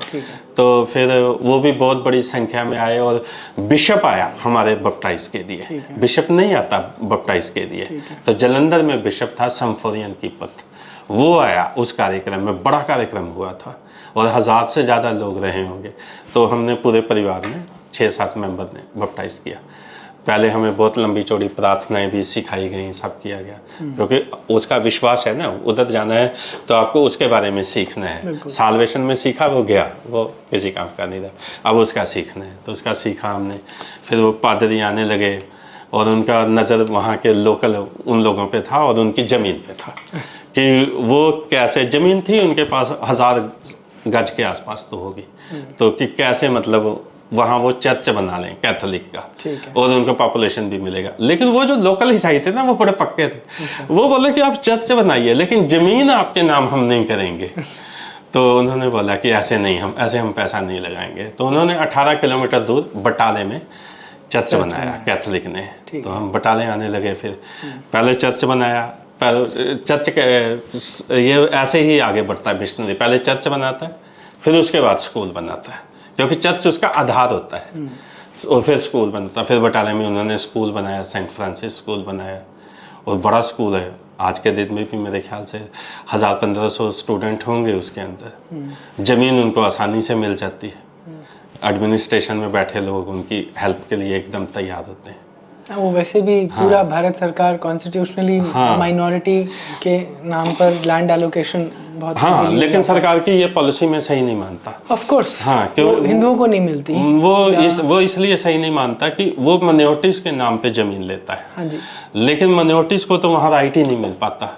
तो फिर वो भी बहुत बड़ी संख्या में आए, और बिशप आया हमारे बप्टाइज के लिए। बिशप नहीं आता बप्टाइज के लिए, तो जलंधर में बिशप था सम्फोरियन की पथ, वो आया उस कार्यक्रम में। बड़ा कार्यक्रम हुआ था, और 1000 से ज़्यादा लोग रहे होंगे। तो हमने पूरे परिवार में 6-7 मेंबर ने बप्टाइज किया। पहले हमें बहुत लंबी चौड़ी प्रार्थनाएं भी सिखाई गई, सब किया गया, क्योंकि उसका विश्वास है ना, उधर जाना है तो आपको उसके बारे में सीखना है। साल्वेशन में सीखा, वो गया, वो किसी काम का नहीं था, अब उसका सीखना है, तो उसका सीखा हमने। फिर वो पादरी आने लगे, और उनका नज़र वहाँ के लोकल उन लोगों पे था और उनकी ज़मीन पे था कि वो कैसे ज़मीन थी उनके पास 1000 गज के आसपास तो होगी, तो कि कैसे मतलब वहाँ वो चर्च बना लें कैथोलिक का, ठीक है। और उनको पॉपुलेशन भी मिलेगा। लेकिन वो जो लोकल ईसाई थे ना वो बड़े पक्के थे, वो बोले कि आप चर्च बनाइए लेकिन ज़मीन आपके नाम हम नहीं करेंगे। तो उन्होंने बोला कि ऐसे नहीं, हम पैसा नहीं लगाएंगे। तो उन्होंने 18 किलोमीटर दूर बटाले में चर्च बनाया कैथोलिक ने। तो हम बटाले आने लगे, फिर पहले चर्च बनाया। पहले चर्च के ये ऐसे ही आगे बढ़ता है मिशनरी, पहले चर्च बनाता है फिर उसके बाद स्कूल बनाता है, क्योंकि चर्च उसका आधार होता है, और फिर स्कूल बनता है। फिर बटाले में उन्होंने स्कूल बनाया, सेंट फ्रांसिस स्कूल बनाया, और बड़ा स्कूल है। आज के दिन में भी मेरे ख्याल से 1000-1500 स्टूडेंट होंगे उसके अंदर। ज़मीन उनको आसानी से मिल जाती है, एडमिनिस्ट्रेशन में बैठे लोग उनकी हेल्प के लिए एकदम तैयार होते हैं। वो वैसे भी पूरा भारत सरकार कॉन्स्टिट्यूशनली माइनॉरिटी के नाम पर लैंड एलोकेशन बहुत हाँ, लेकिन सरकार की ये पॉलिसी में सही नहीं मानता। ऑफ कोर्स, हाँ, क्यों हिंदुओं को नहीं मिलती वो इसलिए सही नहीं मानता कि वो माइनॉरिटीज़ के नाम पे ज़मीन लेता है। हाँ जी। लेकिन माइनॉरिटीज़ को तो वहाँ राइट ही नहीं मिल पाता।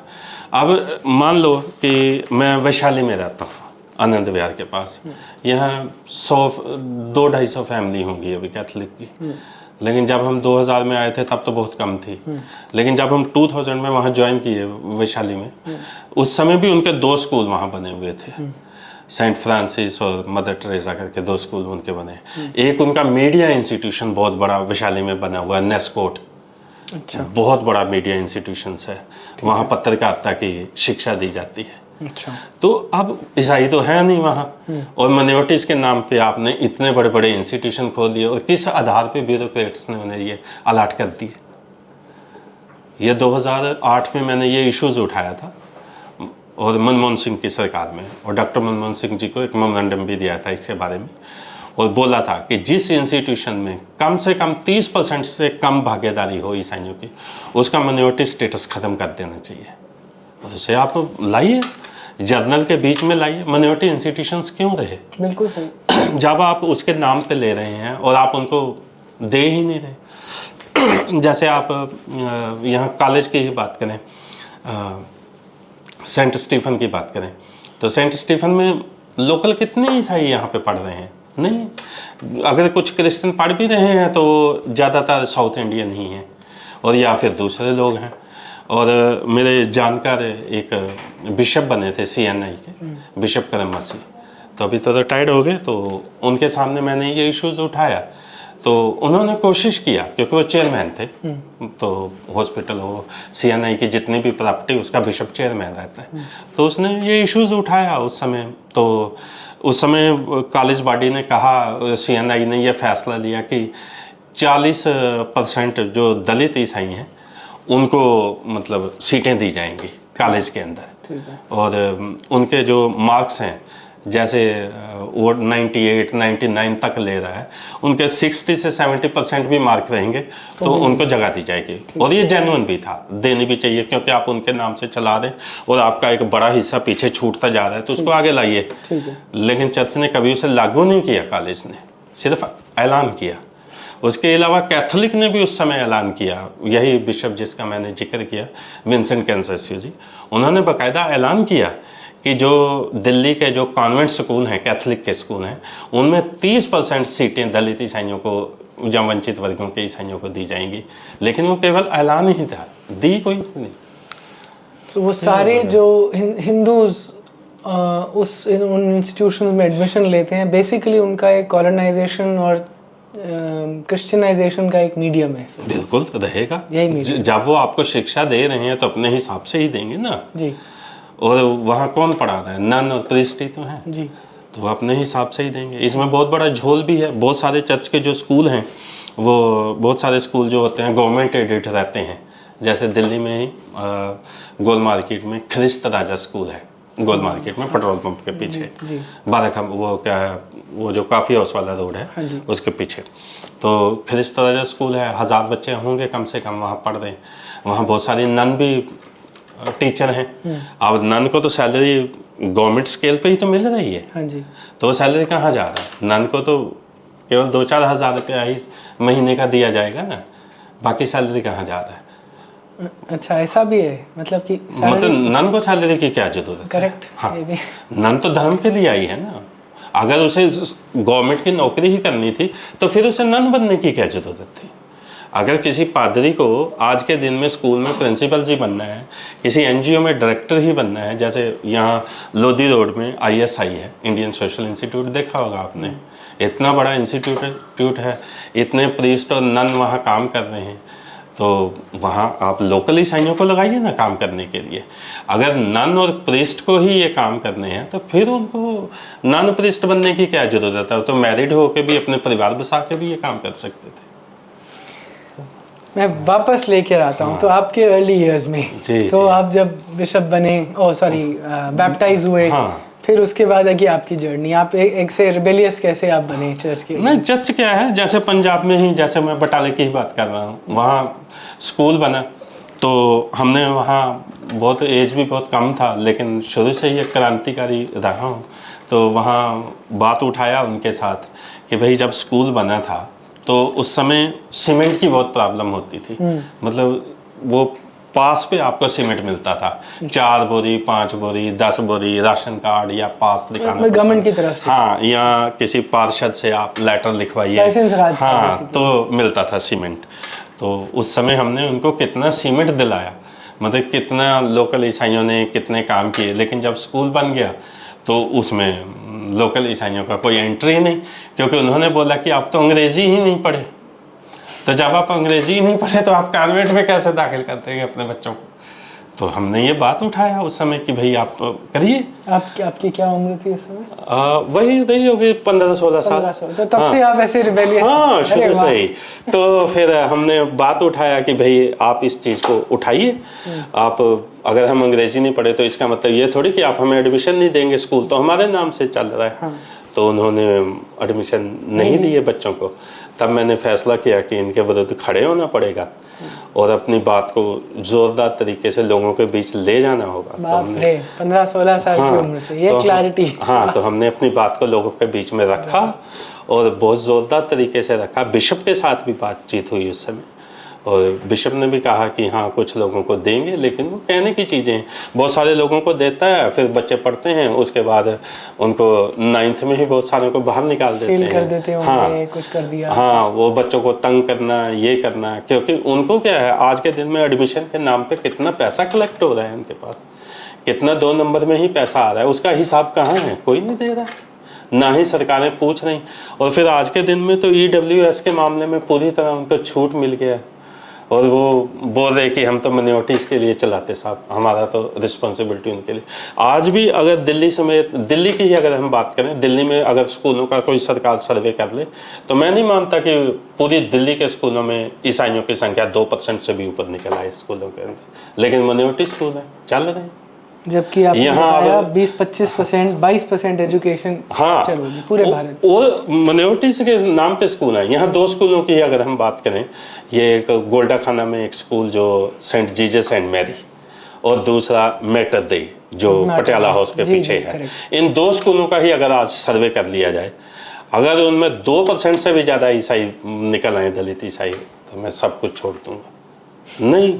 अब मान लो कि मैं वैशाली में रहता हूँ, आनंद विहार के पास, यहाँ 200-250 फैमिली होंगी अभी कैथोलिक की। लेकिन जब हम 2000 में आए थे तब तो बहुत कम थी। लेकिन जब हम 2000 में वहाँ ज्वाइन किए वैशाली में, उस समय भी उनके 2 स्कूल वहाँ बने हुए थे, सेंट फ्रांसिस और मदर टेरेसा करके 2 स्कूल उनके बने। एक उनका मीडिया इंस्टीट्यूशन बहुत बड़ा वैशाली में बना हुआ है, नेस्कोट। अच्छा। बहुत बड़ा मीडिया इंस्टीट्यूशन है, वहाँ पत्रकारिता की शिक्षा दी जाती है। अच्छा। तो अब ईसाई तो है नहीं वहाँ, और माइनॉरिटीज़ के नाम पे आपने इतने बड़े बड़े इंस्टीट्यूशन खोल दिए, और किस आधार पे ब्यूरोक्रेट्स ने उन्हें ये अलाट कर दिए। ये 2008 में मैंने ये इश्यूज उठाया था, और मनमोहन सिंह की सरकार में, और डॉक्टर मनमोहन सिंह जी को एक मेमोरेंडम भी दिया था इसके बारे में, और बोला था कि जिस इंस्टीट्यूशन में कम से कम 30% से कम भागीदारी हो ईसाइयों की, उसका माइनॉरिटी स्टेटस ख़त्म कर देना चाहिए। और उसे आप लाइए, जर्नल के बीच में लाइए। माइनॉरिटी इंस्टीट्यूशंस क्यों रहे? बिल्कुल सही। जब आप उसके नाम पे ले रहे हैं और आप उनको दे ही नहीं रहे। जैसे आप यहाँ कॉलेज की ही बात करें, सेंट स्टीफन की बात करें, तो सेंट स्टीफन में लोकल कितने ईसाई यहाँ पे पढ़ रहे हैं? नहीं। अगर कुछ क्रिश्चियन पढ़ भी रहे हैं तो ज़्यादातर साउथ इंडियन ही हैं, और या फिर दूसरे लोग हैं। और मेरे जानकार एक बिशप बने थे CNI के, बिशप करम मसीह, तो अभी तो रिटायर्ड हो गए। तो उनके सामने मैंने ये इश्यूज उठाया, तो उन्होंने कोशिश किया, क्योंकि वो चेयरमैन थे, तो हॉस्पिटल हो CNI की जितनी भी प्रॉपर्टी उसका बिशप चेयरमैन रहता है। तो उसने ये इश्यूज उठाया उस समय। तो उस समय कॉलेज बॉडी ने कहा, CNI ने ये फैसला लिया कि 40% जो दलित ईसाई हैं उनको मतलब सीटें दी जाएंगी कॉलेज के अंदर। और उनके जो मार्क्स हैं, जैसे वो 98-99 तक ले रहा है, उनके 60 से 70% भी मार्क रहेंगे तो उनको जगह दी जाएगी। और ये जेन्युइन भी था, देनी भी चाहिए, क्योंकि आप उनके नाम से चला रहे और आपका एक बड़ा हिस्सा पीछे छूटता जा रहा है, तो उसको आगे लाइए। लेकिन चर्च ने कभी उसे लागू नहीं किया, कॉलेज ने सिर्फ ऐलान किया। उसके अलावा कैथोलिक ने भी उस समय ऐलान किया, यही बिशप जिसका मैंने जिक्र किया, विंसेंट कैंसेसियो जी, उन्होंने बाकायदा ऐलान किया कि जो दिल्ली के जो कॉन्वेंट स्कूल हैं, कैथोलिक के स्कूल हैं, उनमें 30% सीटें दलित ईसाइयों को या वंचित वर्गों के ईसाइयों को दी जाएंगी। लेकिन वो केवल ऐलान ही था, दी कोई नहीं। तो वो सारे जो हिंदूज उन इंस्टीट्यूशंस में एडमिशन लेते हैं, बेसिकली उनका एक कॉलोनाइजेशन और क्रिश्चियनाइजेशन का एक मीडियम है। बिल्कुल रहेगा, यही जब वो आपको शिक्षा दे रहे हैं तो अपने हिसाब से ही देंगे ना जी। और वहाँ कौन पढ़ा रहा है? नन और प्रीस्ट ही तो हैं जी। तो वो अपने हिसाब से ही देंगे। इसमें बहुत बड़ा झोल भी है। बहुत सारे चर्च के जो स्कूल हैं, वो बहुत सारे स्कूल जो होते हैं गवर्नमेंट एडेड रहते हैं। जैसे दिल्ली में ही गोल मार्केट में ख्रिस्त राजा स्कूल है, गोल मार्केट में पेट्रोल पंप के पीछे, 12 वो क्या है, वो जो काफ़ी हाउस वाला रोड है उसके पीछे, तो ख्रिस्त राजा स्कूल है। 1000 बच्चे होंगे कम से कम वहाँ पढ़ रहे हैं। वहाँ बहुत सारी नन भी टीचर हैं। अब नन को तो सैलरी गवर्नमेंट स्केल पे ही तो मिल रही है। हाँ जी। तो वो सैलरी कहाँ जा रहा है? नन को तो केवल 2-4 हज़ार रुपया ही महीने का दिया जाएगा ना। बाकी सैलरी कहाँ जा रहा है? अच्छा, ऐसा भी है, मतलब कि मतलब नन को सैलरी की क्या जरूरत है? करेक्ट। हाँ, नन तो धर्म के लिए आई है ना। अगर उसे गवर्नमेंट की नौकरी ही करनी थी तो फिर उसे नन बनने की क्या जरूरत थी? अगर किसी पादरी को आज के दिन में स्कूल में प्रिंसिपल ही बनना है, किसी एनजीओ में डायरेक्टर ही बनना है, जैसे यहाँ लोधी रोड में ISI है, इंडियन सोशल इंस्टीट्यूट, देखा होगा आपने, इतना बड़ा इंस्टीट्यूट है, इतने प्रीस्ट और नन वहाँ काम कर रहे हैं, तो वहाँ आप लोकल ईसाइयों को लगाइए ना काम करने के लिए। अगर नन और प्रीस्ट को ही ये काम करने हैं तो फिर उनको नन प्रीस्ट बनने की क्या जरूरत है? तो मैरिड होकर भी अपने परिवार बसा के भी ये काम कर सकते थे। मैं वापस लेके आता हूँ। तो आपके अर्ली इयर्स में तो आप जब बिशप बने, बैप्टाइज हुए, फिर उसके बाद है कि आपकी जर्नी, आप एक से रिबेलियस कैसे आप बने चर्च के? नहीं, चर्च क्या है, जैसे पंजाब में ही, जैसे मैं बटाले की ही बात कर रहा हूँ, वहाँ स्कूल बना तो हमने वहाँ, बहुत एज भी बहुत कम था लेकिन शुरू से ही एक क्रांतिकारी रहा हूँ, तो वहाँ बात उठाया उनके साथ कि भाई जब स्कूल बना था तो उस समय सीमेंट की बहुत प्रॉब्लम होती थी। मतलब वो पास पे आपको सीमेंट मिलता था, 4 बोरी 5 बोरी 10 बोरी, राशन कार्ड या पास दिखाना गवर्नमेंट की तरफ से, हाँ, या किसी पार्षद से आप लेटर लिखवाइए, हाँ, तो मिलता था सीमेंट। तो उस समय हमने उनको कितना सीमेंट दिलाया, मतलब कितना लोकल ईसाइयों ने कितने काम किए। लेकिन जब स्कूल बन गया तो उसमें लोकल ईसाइयों का कोई एंट्री नहीं, क्योंकि उन्होंने बोला कि आप तो अंग्रेजी ही नहीं पढ़े, तो जब आप अंग्रेजी ही नहीं पढ़े तो आप कॉन्वेंट में कैसे दाखिल करते हैं अपने बच्चों को? तो हमने ये बात उठाया उस समय कि भाई आप करिए। आपकी क्या उम्र थी उस समय? वही रही होगी 15-16 साल। तो तब से आप ऐसे रिबेलियस? हाँ, शुरू से ही। तो फिर हमने बात उठाया कि भाई आप इस चीज़ को उठाइए, आप अगर हम अंग्रेजी नहीं पढ़े तो इसका मतलब ये थोड़ी कि आप हमें एडमिशन नहीं देंगे, स्कूल तो हमारे नाम से चल रहा है। तो उन्होंने एडमिशन नहीं दिए बच्चों को। तब मैंने फैसला किया कि इनके विरुद्ध खड़े होना पड़ेगा और अपनी बात को जोरदार तरीके से लोगों के बीच ले जाना होगा। बाप रे, 15-16 साल की उम्र से ये क्लैरिटी। हाँ, तो हमने अपनी बात को लोगों के बीच में रखा और बहुत जोरदार तरीके से रखा। बिशप के साथ भी बातचीत हुई उस समय, और बिशप ने भी कहा कि हाँ कुछ लोगों को देंगे, लेकिन वो कहने की चीज़ें हैं। बहुत सारे लोगों को देता है, फिर बच्चे पढ़ते हैं, उसके बाद उनको 9th में ही बहुत सारे को बाहर निकाल देते हैं, कर देते हैं। हाँ, कुछ कर दिया। हाँ, वो बच्चों को तंग करना, ये करना, क्योंकि उनको क्या है, आज के दिन में एडमिशन के नाम पे कितना पैसा कलेक्ट हो रहा है उनके पास, कितना 2 नंबर में ही पैसा आ रहा है, उसका हिसाब कहाँ है? कोई नहीं दे रहा, ना ही सरकारें पूछ रही। और फिर आज के दिन में तो EWS के मामले में पूरी तरह उनको छूट मिल गया और वो बोल रहे कि हम तो मिनॉरिटीज़ के लिए चलाते साहब, हमारा तो रिस्पॉन्सिबिलिटी उनके लिए। आज भी अगर दिल्ली समेत, दिल्ली की ही अगर हम बात करें, दिल्ली में अगर स्कूलों का कोई सरकार सर्वे कर ले तो मैं नहीं मानता कि पूरी दिल्ली के स्कूलों में ईसाइयों की संख्या 2% से भी ऊपर निकल आए स्कूलों के अंदर, लेकिन मिनॉरिटी स्कूल है, चल रहे हैं। जबकि आप यहाँ 20-25%, 22% एजुकेशन चल रही पूरे भारत। और मिनॉरिटीज के नाम पे स्कूल है। यहाँ 2 स्कूलों की अगर हम बात करें, ये एक गोल्डा खाना में एक स्कूल जो सेंट जीसस एंड मैरी, और दूसरा मैटर दे जो पटियाला हाउस के पीछे है। इन 2 स्कूलों का ही अगर आज सर्वे कर लिया जाए, अगर उनमें 2% से भी ज़्यादा ईसाई निकल आए, दलित ईसाई, तो मैं सब कुछ छोड़ दूंगा। नहीं,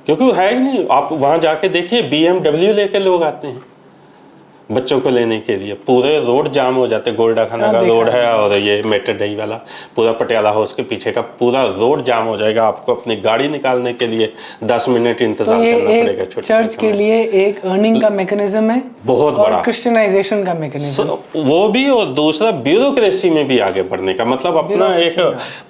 क्योंकि वो है ही नहीं। आप वहाँ जाके देखिए, BMW लेके लोग आते हैं बच्चों को लेने के लिए, पूरे रोड जाम हो जाते। गोल्डा खाना का रोड है और ये मेट्रोडई वाला पूरा पटियाला हाउस के पीछे का पूरा रोड जाम हो जाएगा। आपको अपनी गाड़ी निकालने के लिए 10 मिनट इंतजार करना पड़ेगा। चर्च के लिए एक अर्निंग का मैकेनिज्म है बहुत बड़ा, क्रिश्चियनाइजेशन का मैकेनिज्म वो भी, और दूसरा ब्यूरोक्रेसी में भी आगे बढ़ने का, मतलब अपना एक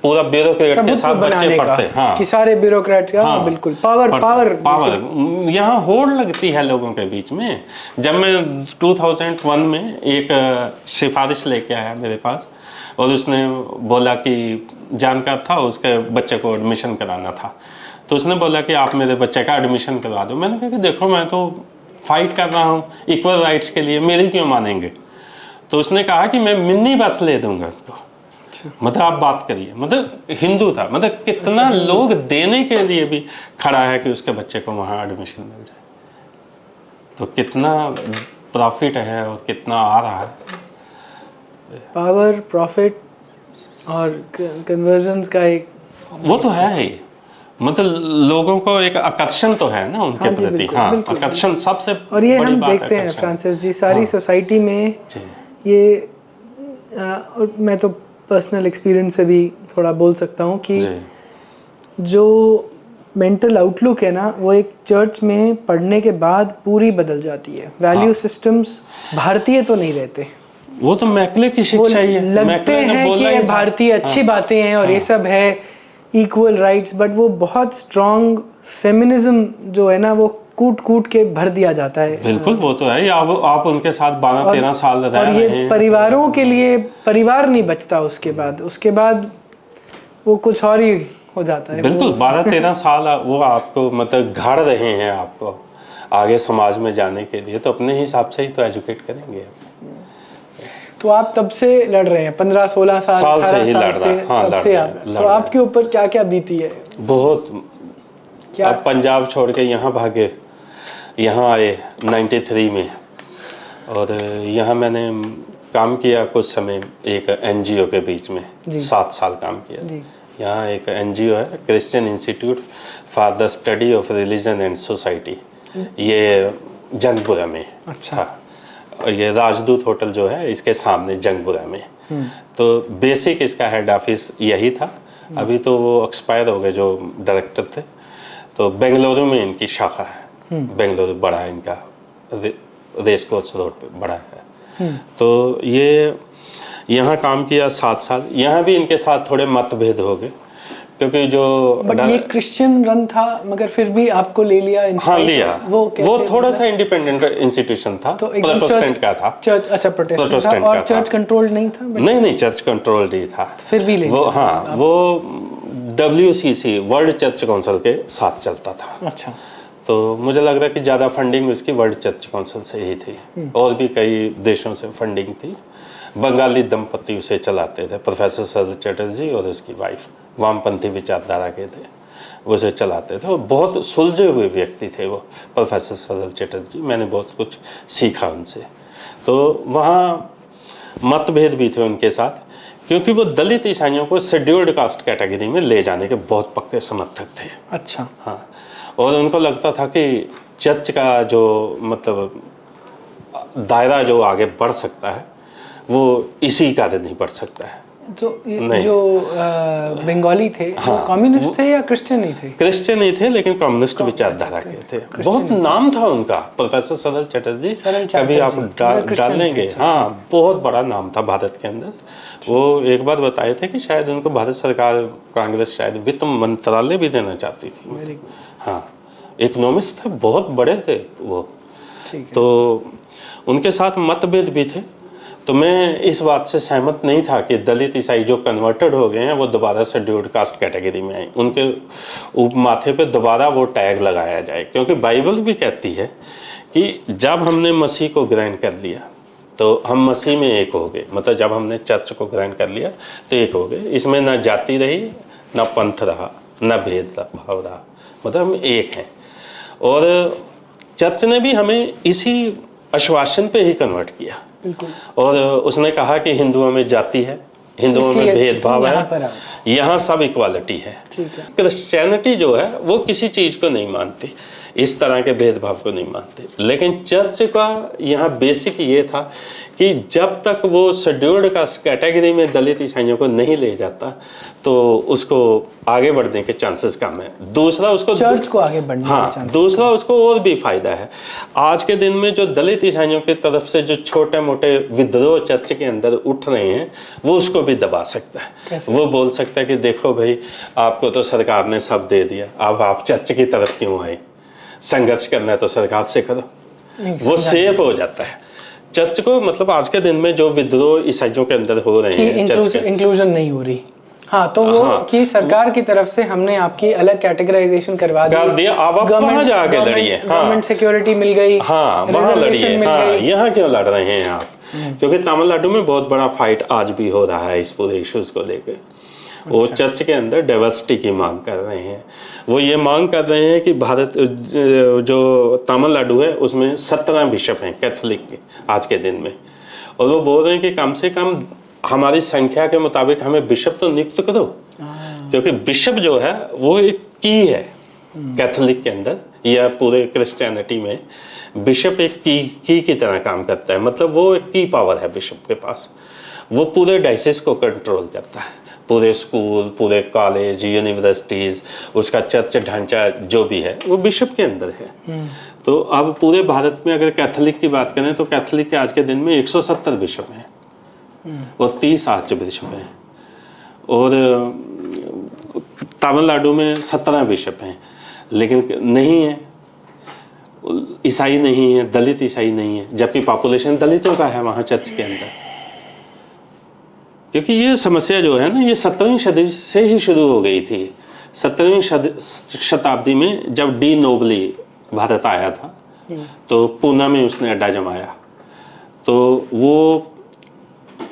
पूरा ब्यूरोक्रेट के साथ बच्चे पढ़ते हैं। हाँ, कि सारे ब्यूरोक्रेट्स का बिल्कुल पावर यहाँ होड़ लगती है लोगों के बीच में। जब मैं 2001 में एक सिफारिश लेके आया मेरे पास, और उसने बोला कि जानकार था, उसके बच्चे को एडमिशन कराना था, तो उसने बोला कि आप मेरे बच्चे का एडमिशन करवा दो। मैंने कहा कि देखो, मैं तो फाइट कर रहा हूँ इक्वल राइट्स के लिए, मेरी क्यों मानेंगे? तो उसने कहा कि मैं मिनी बस ले दूंगा उसको। मतलब आप बात करिए, मतलब हिंदू था, मतलब कितना लोग देने के लिए भी खड़ा है कि उसके बच्चे को वहाँ एडमिशन मिल जाए। तो कितना प्रॉफिट है और कितना आ रहा है। पावर, प्रॉफिट और कन्वर्जन्स का एक वो तो है ही, मतलब लोगों को एक आकर्षण तो है ना उनके हाँ जी, प्रति। बिल्कुल, हाँ, बिल्कुल, आकर्षण सबसे और ये बड़ी हम बात देखते हैं आकर्षण। फ्रांसिस जी सारी सोसाइटी में जी ये और मैं तो पर्सनल एक्सपीरियंस से भी थोड़ा बोल सकता हूँ कि जी जो मेंटल आउटलुक है ना वो एक चर्च में पढ़ने के बाद पूरी बदल जाती है। वैल्यू सिस्टम्स भारतीय तो नहीं रहते, वो तो मैकले की वो शिक्षा ही है। लगते मैकले ने हैं कि बोला ये ही था। भारतीय अच्छी बातें हैं और ये सब है इक्वल राइट्स, बट वो बहुत स्ट्रॉन्ग फेमिनिज्म जो है ना वो कूट कूट के भर दिया जाता है। बिल्कुल वो तो है। आप उनके साथ 12-13 साल रह और रहे ये हैं। परिवारों के लिए परिवार नहीं बचता उसके बाद वो कुछ और ही हो जाता है। बिल्कुल 12-13 साल वो आपको मतलब घाड़ रहे हैं आपको आगे समाज में जाने के लिए, तो अपने हिसाब से ही तो एजुकेट करेंगे। तो आप तब से लड़ रहे हैं 15-16 साल 18 ही साल लड़ से, रहा। हाँ, तब लड़ से रहे आप हैं, तो लड़ आपके ऊपर क्या क्या बीती है? बहुत। क्या अब पंजाब छोड़ के यहाँ भागे, यहाँ आए 93 में, और यहाँ मैंने काम किया कुछ समय एक एनजीओ के बीच में। 7 साल काम किया जी। यहाँ। एक एनजीओ है Christian institute for the study of religion and society, ये जंगपुरा में अच्छा। था। और ये राजदूत होटल जो है इसके सामने जंगपुरा में। तो बेसिक इसका हेड ऑफिस यही था। अभी तो वो एक्सपायर हो गए जो डायरेक्टर थे। तो बेंगलुरु में इनकी शाखा है। बेंगलुरु बड़ा है इनका, रेस कोर्स रोड पे बड़ा है। तो ये यहाँ काम किया 7 साल। यहाँ भी इनके साथ थोड़े मतभेद हो गए, क्योंकि जो बट ये क्रिश्चियन रन था मगर फिर भी आपको ले लिया। हाँ लिया। वो थोड़ा सा इंडिपेंडेंट इंस्टीट्यूशन था, तो एकदम प्रोटेस्टेंट का था। चर्च अच्छा प्रोटेस्टेंट था, और चर्च कंट्रोल नहीं था। नहीं चर्च कंट्रोल नहीं था। फिर भी ले वो हाँ वो WCC वर्ल्ड चर्च काउंसिल के साथ चलता था। अच्छा। तो मुझे लग रहा है कि ज़्यादा फंडिंग उसकी वर्ल्ड चर्च काउंसिल से ही थी। और भी कई देशों से फंडिंग थी। बंगाली दंपति उसे चलाते थे, प्रोफेसर सरल चटर्जी और उसकी वाइफ वामपंथी विचारधारा के थे, वो उसे चलाते थे। और बहुत सुलझे हुए व्यक्ति थे वो प्रोफेसर सरल चटर्जी। मैंने बहुत कुछ सीखा उनसे। तो वहाँ मतभेद भी थे उनके साथ, क्योंकि वो दलित ईसाइयों को शेड्यूल्ड कास्ट कैटेगरी में ले जाने के बहुत पक्के समर्थक थे। अच्छा। हाँ, और उनको लगता था कि चर्च का जो मतलब दायरा जो आगे बढ़ सकता है वो इसी कारण नहीं बढ़ सकता है। तो जो बंगाली थे वो कम्युनिस्ट थे या क्रिश्चियन ही थे? क्रिश्चियन ही थे, लेकिन कम्युनिस्ट विचारधारा के थे। बहुत नाम था उनका, प्रोफेसर सरल चटर्जी। कभी आप डालेंगे। हाँ, बहुत बड़ा नाम था भारत के अंदर। वो एक बार बताए थे कि शायद उनको भारत सरकार कांग्रेस शायद वित्त मंत्रालय भी देना चाहती थी। हाँ, इकोनॉमिस्ट थे, बहुत बड़े थे वो। तो उनके साथ मतभेद भी थे। तो मैं इस बात से सहमत नहीं था कि दलित ईसाई जो कन्वर्टेड हो गए हैं वो दोबारा शेड्यूल्ड कास्ट कैटेगरी में आए, उनके माथे पे दोबारा वो टैग लगाया जाए। क्योंकि बाइबल भी कहती है कि जब हमने मसीह को ग्रहण कर लिया तो हम मसीह में एक हो गए। मतलब जब हमने चर्च को ग्रहण कर लिया तो एक हो गए। इसमें ना जाति रही, ना पंथ रहा, ना भेद भाव रहा, मतलब हम एक हैं। और चर्च ने भी हमें इसी आश्वासन पे ही कन्वर्ट किया। और उसने कहा कि हिंदुओं में जाति है, हिंदुओं में भेदभाव है, यहाँ सब इक्वालिटी है। क्रिश्चियनिटी जो है वो किसी चीज़ को नहीं मानती, इस तरह के भेदभाव को नहीं मानते। लेकिन चर्च का यहाँ बेसिक ये था कि जब तक वो शेड्यूल्ड कास्ट कैटेगरी में दलित ईसाइयों को नहीं ले जाता तो उसको आगे बढ़ने के चांसेस कम है। दूसरा उसको चर्च को आगे बढ़ने के चांसेस। दूसरा उसको और भी फायदा है। आज के दिन में जो दलित ईसाइयों की तरफ से जो छोटे मोटे विद्रोह चर्च के अंदर उठ रहे हैं वो उसको भी दबा सकता है। कैसे? वो बोल सकता है कि देखो भाई, आपको तो सरकार ने सब दे दिया, अब आप चर्च की तरफ क्यों आए? संघर्ष करना है तो सरकार से करो। वो सेफ हो जाता है चर्च को। मतलब आज के दिन में जो विद्रोह ईसाइयों के अंदर हो रहे हैं, इंक्लूजन नहीं हो रही। हाँ, तो वो कि सरकार की तरफ से हमने आपकी अलग कैटेगराइजेशन करवा दिया। अब आप कहाँ जाके लड़िए? गवर्नमेंट सिक्योरिटी मिल गई। हाँ, वहाँ लड़िए। हाँ, यहाँ क्यों लड़ रहे हैं आप? क्योंकि तमिलनाडु में बहुत बड़ा फाइट आज भी हो रहा है इस पूरे इश्यूज को लेकर। वो चर्च के अंदर डाइवर्सिटी की मांग कर रहे हैं। वो ये मांग कर रहे हैं कि भारत जो तमिलनाडु है उसमें 17 बिशप हैं कैथोलिक के आज के दिन में, और वो बोल रहे हैं कि कम से कम हमारी संख्या के मुताबिक हमें बिशप तो नियुक्त करो। क्योंकि बिशप जो है वो एक की है कैथोलिक के अंदर या पूरे क्रिश्चियनिटी में। बिशप एक की तरह काम करता है, मतलब वो एक की पावर है बिशप के पास। वो पूरे डायसिस को कंट्रोल करता है, पूरे स्कूल, पूरे कॉलेज, यूनिवर्सिटीज़, उसका चर्च ढांचा जो भी है वो बिशप के अंदर है। तो अब पूरे भारत में अगर कैथोलिक की बात करें तो कैथोलिक के आज के दिन में 170 बिशप हैं और 30 आर्च बिशप हैं, और तमिलनाडु में 17 बिशप हैं, लेकिन नहीं है, ईसाई नहीं है, दलित ईसाई नहीं है, जबकि पॉपुलेशन दलितों का है वहाँ चर्च के अंदर। क्योंकि ये समस्या जो है ना, ये 17वीं सदी से ही शुरू हो गई थी। 17वीं शताब्दी में जब डी नोबली भारत आया था तो पूना में उसने अड्डा जमाया, तो वो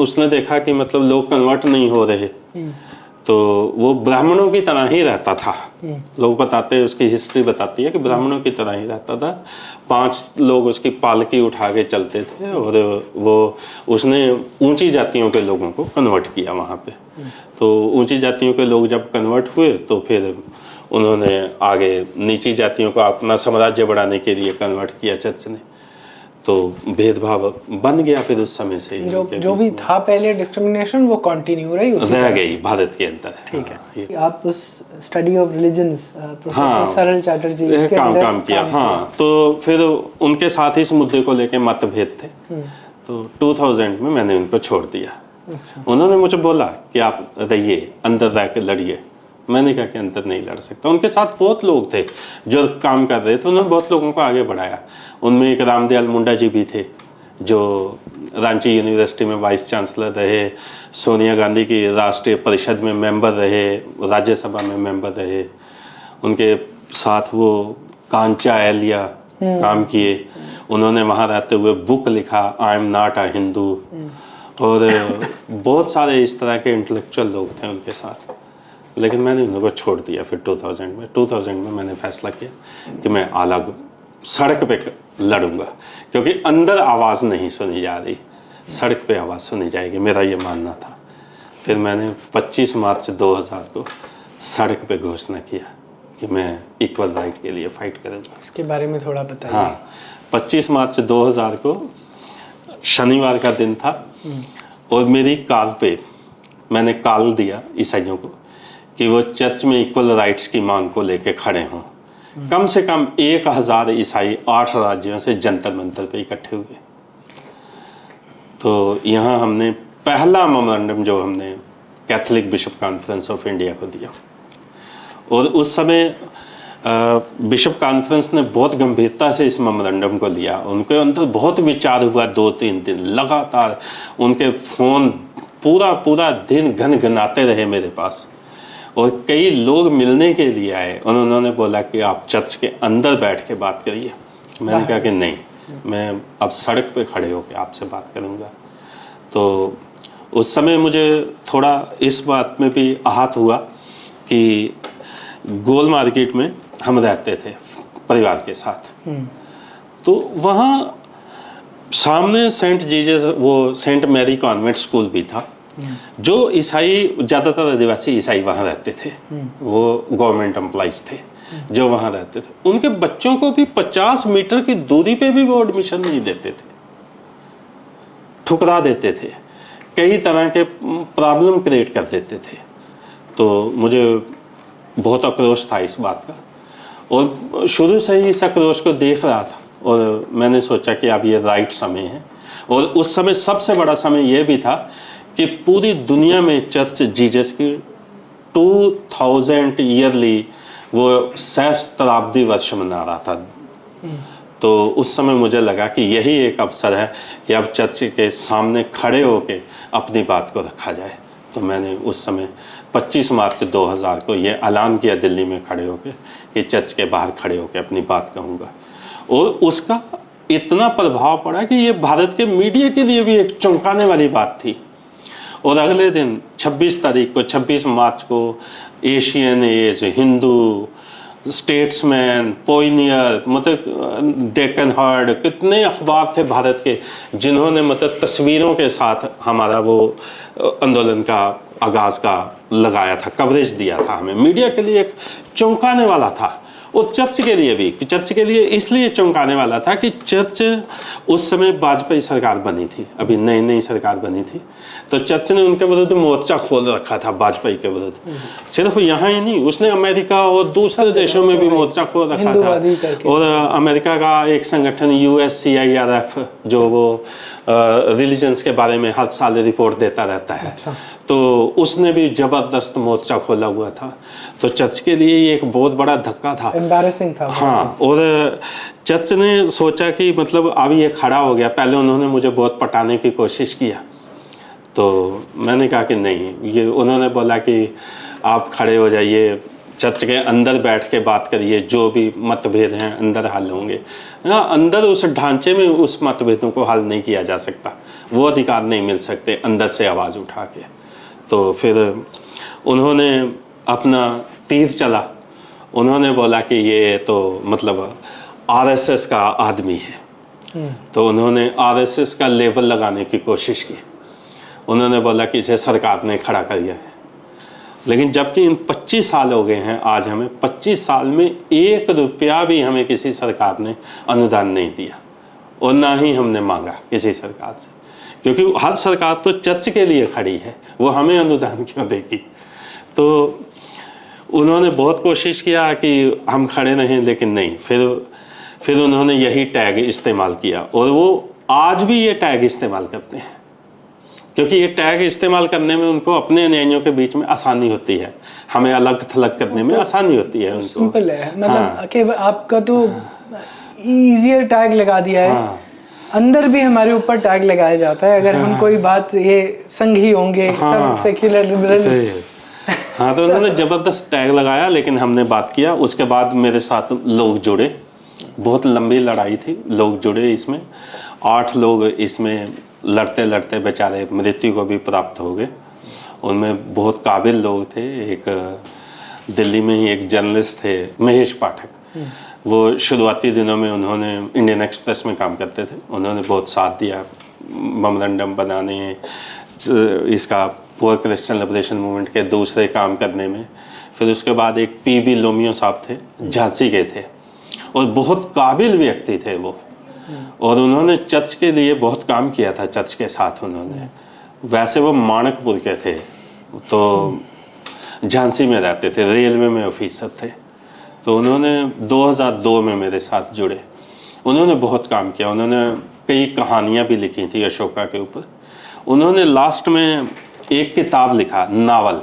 उसने देखा कि मतलब लोग कन्वर्ट नहीं हो रहे, तो वो ब्राह्मणों की तरह ही रहता था। लोग बताते हैं, उसकी हिस्ट्री बताती है कि ब्राह्मणों की तरह ही रहता था। 5 लोग उसकी पालकी उठा के चलते थे, और वो उसने ऊंची जातियों के लोगों को कन्वर्ट किया वहाँ पे। तो ऊंची जातियों के लोग जब कन्वर्ट हुए तो फिर उन्होंने आगे नीची जातियों को अपना साम्राज्य बढ़ाने के लिए कन्वर्ट किया चर्च ने। तो भेदभाव बन गया फिर उस समय से ही। जो भी था पहले डिस्क्रिमिनेशन वो कंटिन्यू रही, उसी रह गई भारत के अंदर। ठीक है। ये आप उस स्टडी ऑफ रिलीजन्स प्रोफेसर सरल चैटर्जी के काम अंदर काम किया। हाँ, तो फिर उनके साथ इस मुद्दे को लेके मतभेद थे, तो 2000 में मैंने उनको छोड़ दिया। उन्होंने मुझे बोला कि आप रहिए, अंदर रह के लड़िए। मैंने कहा कि अंदर नहीं लड़ सकता। उनके साथ बहुत लोग थे जो काम कर रहे थे, उन्होंने बहुत लोगों को आगे बढ़ाया। उनमें एक रामदयाल मुंडा जी भी थे जो रांची यूनिवर्सिटी में वाइस चांसलर रहे, सोनिया गांधी की राष्ट्रीय परिषद में मेंबर रहे, राज्यसभा में मेंबर रहे। उनके साथ वो कांचा एलिया काम किए। उन्होंने वहाँ रहते हुए बुक लिखा, I am not a Hindu, और बहुत सारे इस तरह के इंटेलेक्चुअल लोग थे उनके साथ। लेकिन मैंने उनको छोड़ दिया फिर 2000 में मैंने फैसला किया कि मैं अलग सड़क पे लड़ूंगा, क्योंकि अंदर आवाज़ नहीं सुनी जा रही, सड़क पे आवाज़ सुनी जाएगी, मेरा ये मानना था। फिर मैंने 25 मार्च 2000 को सड़क पे घोषणा किया कि मैं इक्वल राइट के लिए फाइट करूँगा। इसके बारे में थोड़ा बताइए। हाँ, 25 मार्च 2000 को शनिवार का दिन था, और मेरी कॉल पे मैंने कॉल दिया ईसाइयों को कि वो चर्च में इक्वल राइट्स की मांग को लेके खड़े हों। कम से कम 1000 ईसाई 8 राज्यों से जंतर मंतर पे इकट्ठे हुए। तो यहाँ हमने पहला मेमोरेंडम जो हमने Catholic bishop conference of India को दिया, और उस समय बिशप कॉन्फ्रेंस ने बहुत गंभीरता से इस मेमोरेंडम को लिया। उनके अंदर बहुत विचार हुआ, 2-3 दिन लगातार उनके फ़ोन पूरा दिन घनघनाते रहे मेरे पास, और कई लोग मिलने के लिए आए। उन्होंने बोला कि आप चर्च के अंदर बैठ के बात करिए। मैंने कहा कि नहीं, मैं अब सड़क पे खड़े होकर आपसे बात करूँगा। तो उस समय मुझे थोड़ा इस बात में भी आहत हुआ कि गोल मार्केट में हम रहते थे परिवार के साथ, तो वहाँ सामने सेंट मैरी कॉन्वेंट स्कूल भी था, जो ईसाई ज़्यादातर आदिवासी ईसाई वहाँ रहते थे। वो गवर्नमेंट एम्प्लॉइज थे जो वहाँ रहते थे। उनके बच्चों को भी 50 मीटर की दूरी पे भी वो एडमिशन नहीं देते थे, ठुकरा देते थे, कई तरह के प्रॉब्लम क्रिएट कर देते थे। तो मुझे बहुत आक्रोश था इस बात का, और शुरू से ही इस आक्रोश को देख रहा था, और मैंने सोचा कि अब ये राइट समय है। और उस समय सबसे बड़ा समय ये भी था कि पूरी दुनिया में चर्च जीसस की 2000 ईयरली वो सहस्त्राब्दी वर्ष मना रहा था। तो उस समय मुझे लगा कि यही एक अवसर है कि अब चर्च के सामने खड़े होके अपनी बात को रखा जाए। तो मैंने उस समय 25 मार्च 2000 को ये ऐलान किया दिल्ली में खड़े होके कि चर्च के बाहर खड़े होके अपनी बात कहूँगा। और उसका इतना प्रभाव पड़ा कि ये भारत के मीडिया के लिए भी एक चौंकाने वाली बात थी। और अगले दिन 26 मार्च को एशियन एज, हिंदू, स्टेट्समैन, पोइनियर, मतलब डेक्कन हर्ड, कितने अखबार थे भारत के जिन्होंने मतलब तस्वीरों के साथ हमारा वो आंदोलन का आगाज़ का लगाया था, कवरेज दिया था हमें, मीडिया के लिए एक चौंकाने वाला था। और चर्च के लिए भी, कि चर्च के लिए इसलिए चौंकाने वाला था कि चर्च उस समय वाजपेयी सरकार बनी थी, अभी नई नई सरकार बनी थी, तो चर्च ने उनके विरुद्ध मोर्चा खोल रखा था वाजपेयी के विरुद्ध। सिर्फ यहाँ ही नहीं, उसने अमेरिका और दूसरे देशों में भी मोर्चा खोल रखा था। और अमेरिका का एक संगठन USCIRF जो वो रिलीजन्स के बारे में हर साल रिपोर्ट देता रहता है, तो उसने भी जबरदस्त मोर्चा खोला हुआ था। तो चर्च के लिए ये एक बहुत बड़ा धक्का था, एम्बैरेसिंग था। हाँ, और चर्च ने सोचा कि मतलब अब ये खड़ा हो गया। पहले उन्होंने मुझे बहुत पटाने की कोशिश किया, तो मैंने कहा कि नहीं, ये उन्होंने बोला कि आप खड़े हो जाइए, चर्च के अंदर बैठ के बात करिए, जो भी मतभेद हैं अंदर हल होंगे। हाँ, अंदर उस ढांचे में उस मतभेदों को हल नहीं किया जा सकता, वो अधिकार नहीं मिल सकते अंदर से आवाज़ उठा के। तो फिर उन्होंने अपना तीर चला, उन्होंने बोला कि ये तो मतलब RSS का आदमी है, तो उन्होंने RSS का लेबल लगाने की कोशिश की। उन्होंने बोला कि इसे सरकार ने खड़ा कर दिया है, लेकिन जबकि इन 25 साल हो गए हैं, आज हमें 25 साल में 1 रुपया भी हमें किसी सरकार ने अनुदान नहीं दिया, और ना ही हमने मांगा किसी सरकार से, क्योंकि हर सरकार तो चर्च के लिए खड़ी है, वो हमें अनुदान क्यों देगी। तो उन्होंने बहुत कोशिश किया कि हम खड़े रहें, लेकिन नहीं, फिर उन्होंने यही टैग इस्तेमाल किया, और वो आज भी ये टैग इस्तेमाल करते हैं, क्योंकि ये टैग इस्तेमाल करने में उनको अपने अन्यायियों के बीच में आसानी होती है, हमें अलग थलग करने में आसानी होती है उनको। सिंपल है, मतलब कि आपका तो इजियर टैग लगा दिया है। अंदर भी हमारे ऊपर टैग लगाया जाता है, अगर हम कोई बात, ये संघी होंगे, सब सेक्युलर लिबरल। हाँ, तो उन्होंने जबरदस्त टैग लगाया, लेकिन हमने बात किया। उसके बाद मेरे साथ लोग जुड़े, बहुत लंबी लड़ाई थी, लोग जुड़े इसमें। 8 लोग इसमें लड़ते लड़ते बेचारे मृत्यु को भी प्राप्त हो गए। उनमें बहुत काबिल लोग थे। एक दिल्ली में ही एक जर्नलिस्ट थे, महेश पाठक, वो शुरुआती दिनों में उन्होंने इंडियन एक्सप्रेस में काम करते थे, उन्होंने बहुत साथ दिया मेमोरेंडम बनाने, इसका पुअर क्रिश्चियन लिबरेशन मूवमेंट के दूसरे काम करने में। फिर उसके बाद एक PB लोमियो साहब थे, झांसी के थे, और बहुत काबिल व्यक्ति थे वो, और उन्होंने चर्च के लिए बहुत काम किया था चर्च के साथ उन्होंने। वैसे वो माणकपुर के थे, तो झांसी में रहते थे, रेलवे में ऑफिसर थे। तो उन्होंने 2002 में मेरे साथ जुड़े, उन्होंने बहुत काम किया, उन्होंने कई कहानियाँ भी लिखी थी अशोका के ऊपर। उन्होंने लास्ट में एक किताब लिखा, नावल,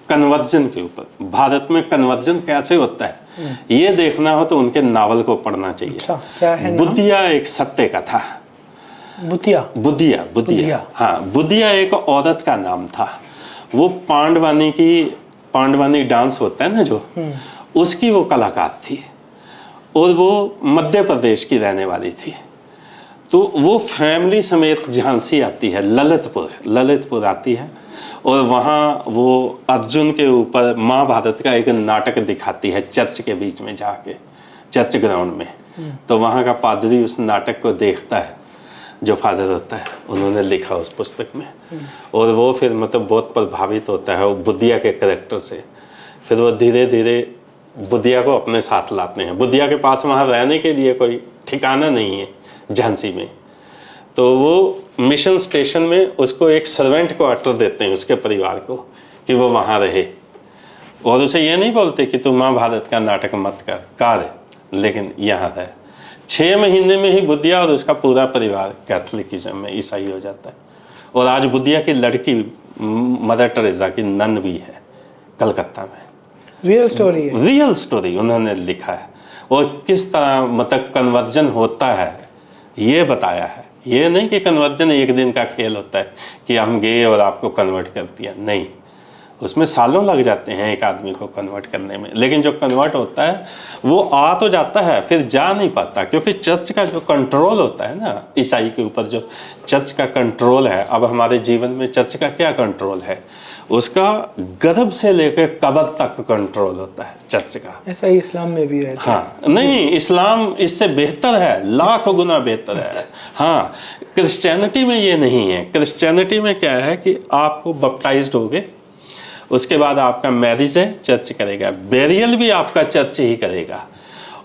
कन्वर्जन के ऊपर। भारत में कन्वर्जन कैसे होता है ये देखना हो तो उनके नावल को पढ़ना चाहिए। अच्छा, क्या है? बुद्धिया एक सत्य कथा। बुद्धिया, हाँ, बुद्धिया एक औरत का नाम था। वो पांडवानी डांस होता है ना जो, उसकी वो कलाकार थी, और वो मध्य प्रदेश की रहने वाली थी। तो वो फैमिली समेत झांसी आती है, ललितपुर आती है, और वहाँ वो अर्जुन के ऊपर महाभारत का एक नाटक दिखाती है चर्च के बीच में जाके, चर्च ग्राउंड में। तो वहाँ का पादरी उस नाटक को देखता है, जो फादर होता है, उन्होंने लिखा उस पुस्तक में, और वो फिर मतलब बहुत प्रभावित होता है वो बुद्धिया के कैरेक्टर से। फिर वो धीरे धीरे बुद्धिया को अपने साथ लाते हैं। बुद्धिया के पास वहाँ रहने के लिए कोई ठिकाना नहीं है झांसी में, तो वो मिशन स्टेशन में उसको एक सर्वेंट क्वार्टर देते हैं उसके परिवार को, कि वो वहाँ रहे, और उसे ये नहीं बोलते कि तू महाभारत का नाटक मत कर, लेकिन यहाँ रहे। 6 महीने में ही बुद्धिया और उसका पूरा परिवार कैथोलिकिज्म में ईसाई हो जाता है। और आज बुद्धिया की लड़की मदर टेरेसा की नन भी है कलकत्ता में। रियल स्टोरी उन्होंने लिखा है, और किस तरह मतलब कन्वर्जन होता है ये बताया है। ये नहीं कि कन्वर्जन एक दिन का खेल होता है कि हम गए और आपको कन्वर्ट कर दिया, नहीं, उसमें सालों लग जाते हैं एक आदमी को कन्वर्ट करने में। लेकिन जो कन्वर्ट होता है वो आ तो जाता है, फिर जा नहीं पाता, क्योंकि चर्च का जो कंट्रोल होता है ना ईसाई के ऊपर, जो चर्च का कंट्रोल है, अब हमारे जीवन में चर्च का क्या कंट्रोल है, उसका गर्भ से लेकर कब्र तक कंट्रोल होता है चर्च का। ऐसा ही इस्लाम में भी रहता है। हाँ, नहीं, इस्लाम इससे बेहतर है, लाख गुना बेहतर है। हाँ, क्रिश्चियनिटी में ये नहीं है। क्रिश्चियनिटी में क्या है कि आपको बप्टाइज्ड होगे उसके बाद आपका मैरिज है चर्च करेगा, बेरियल भी आपका चर्च ही करेगा।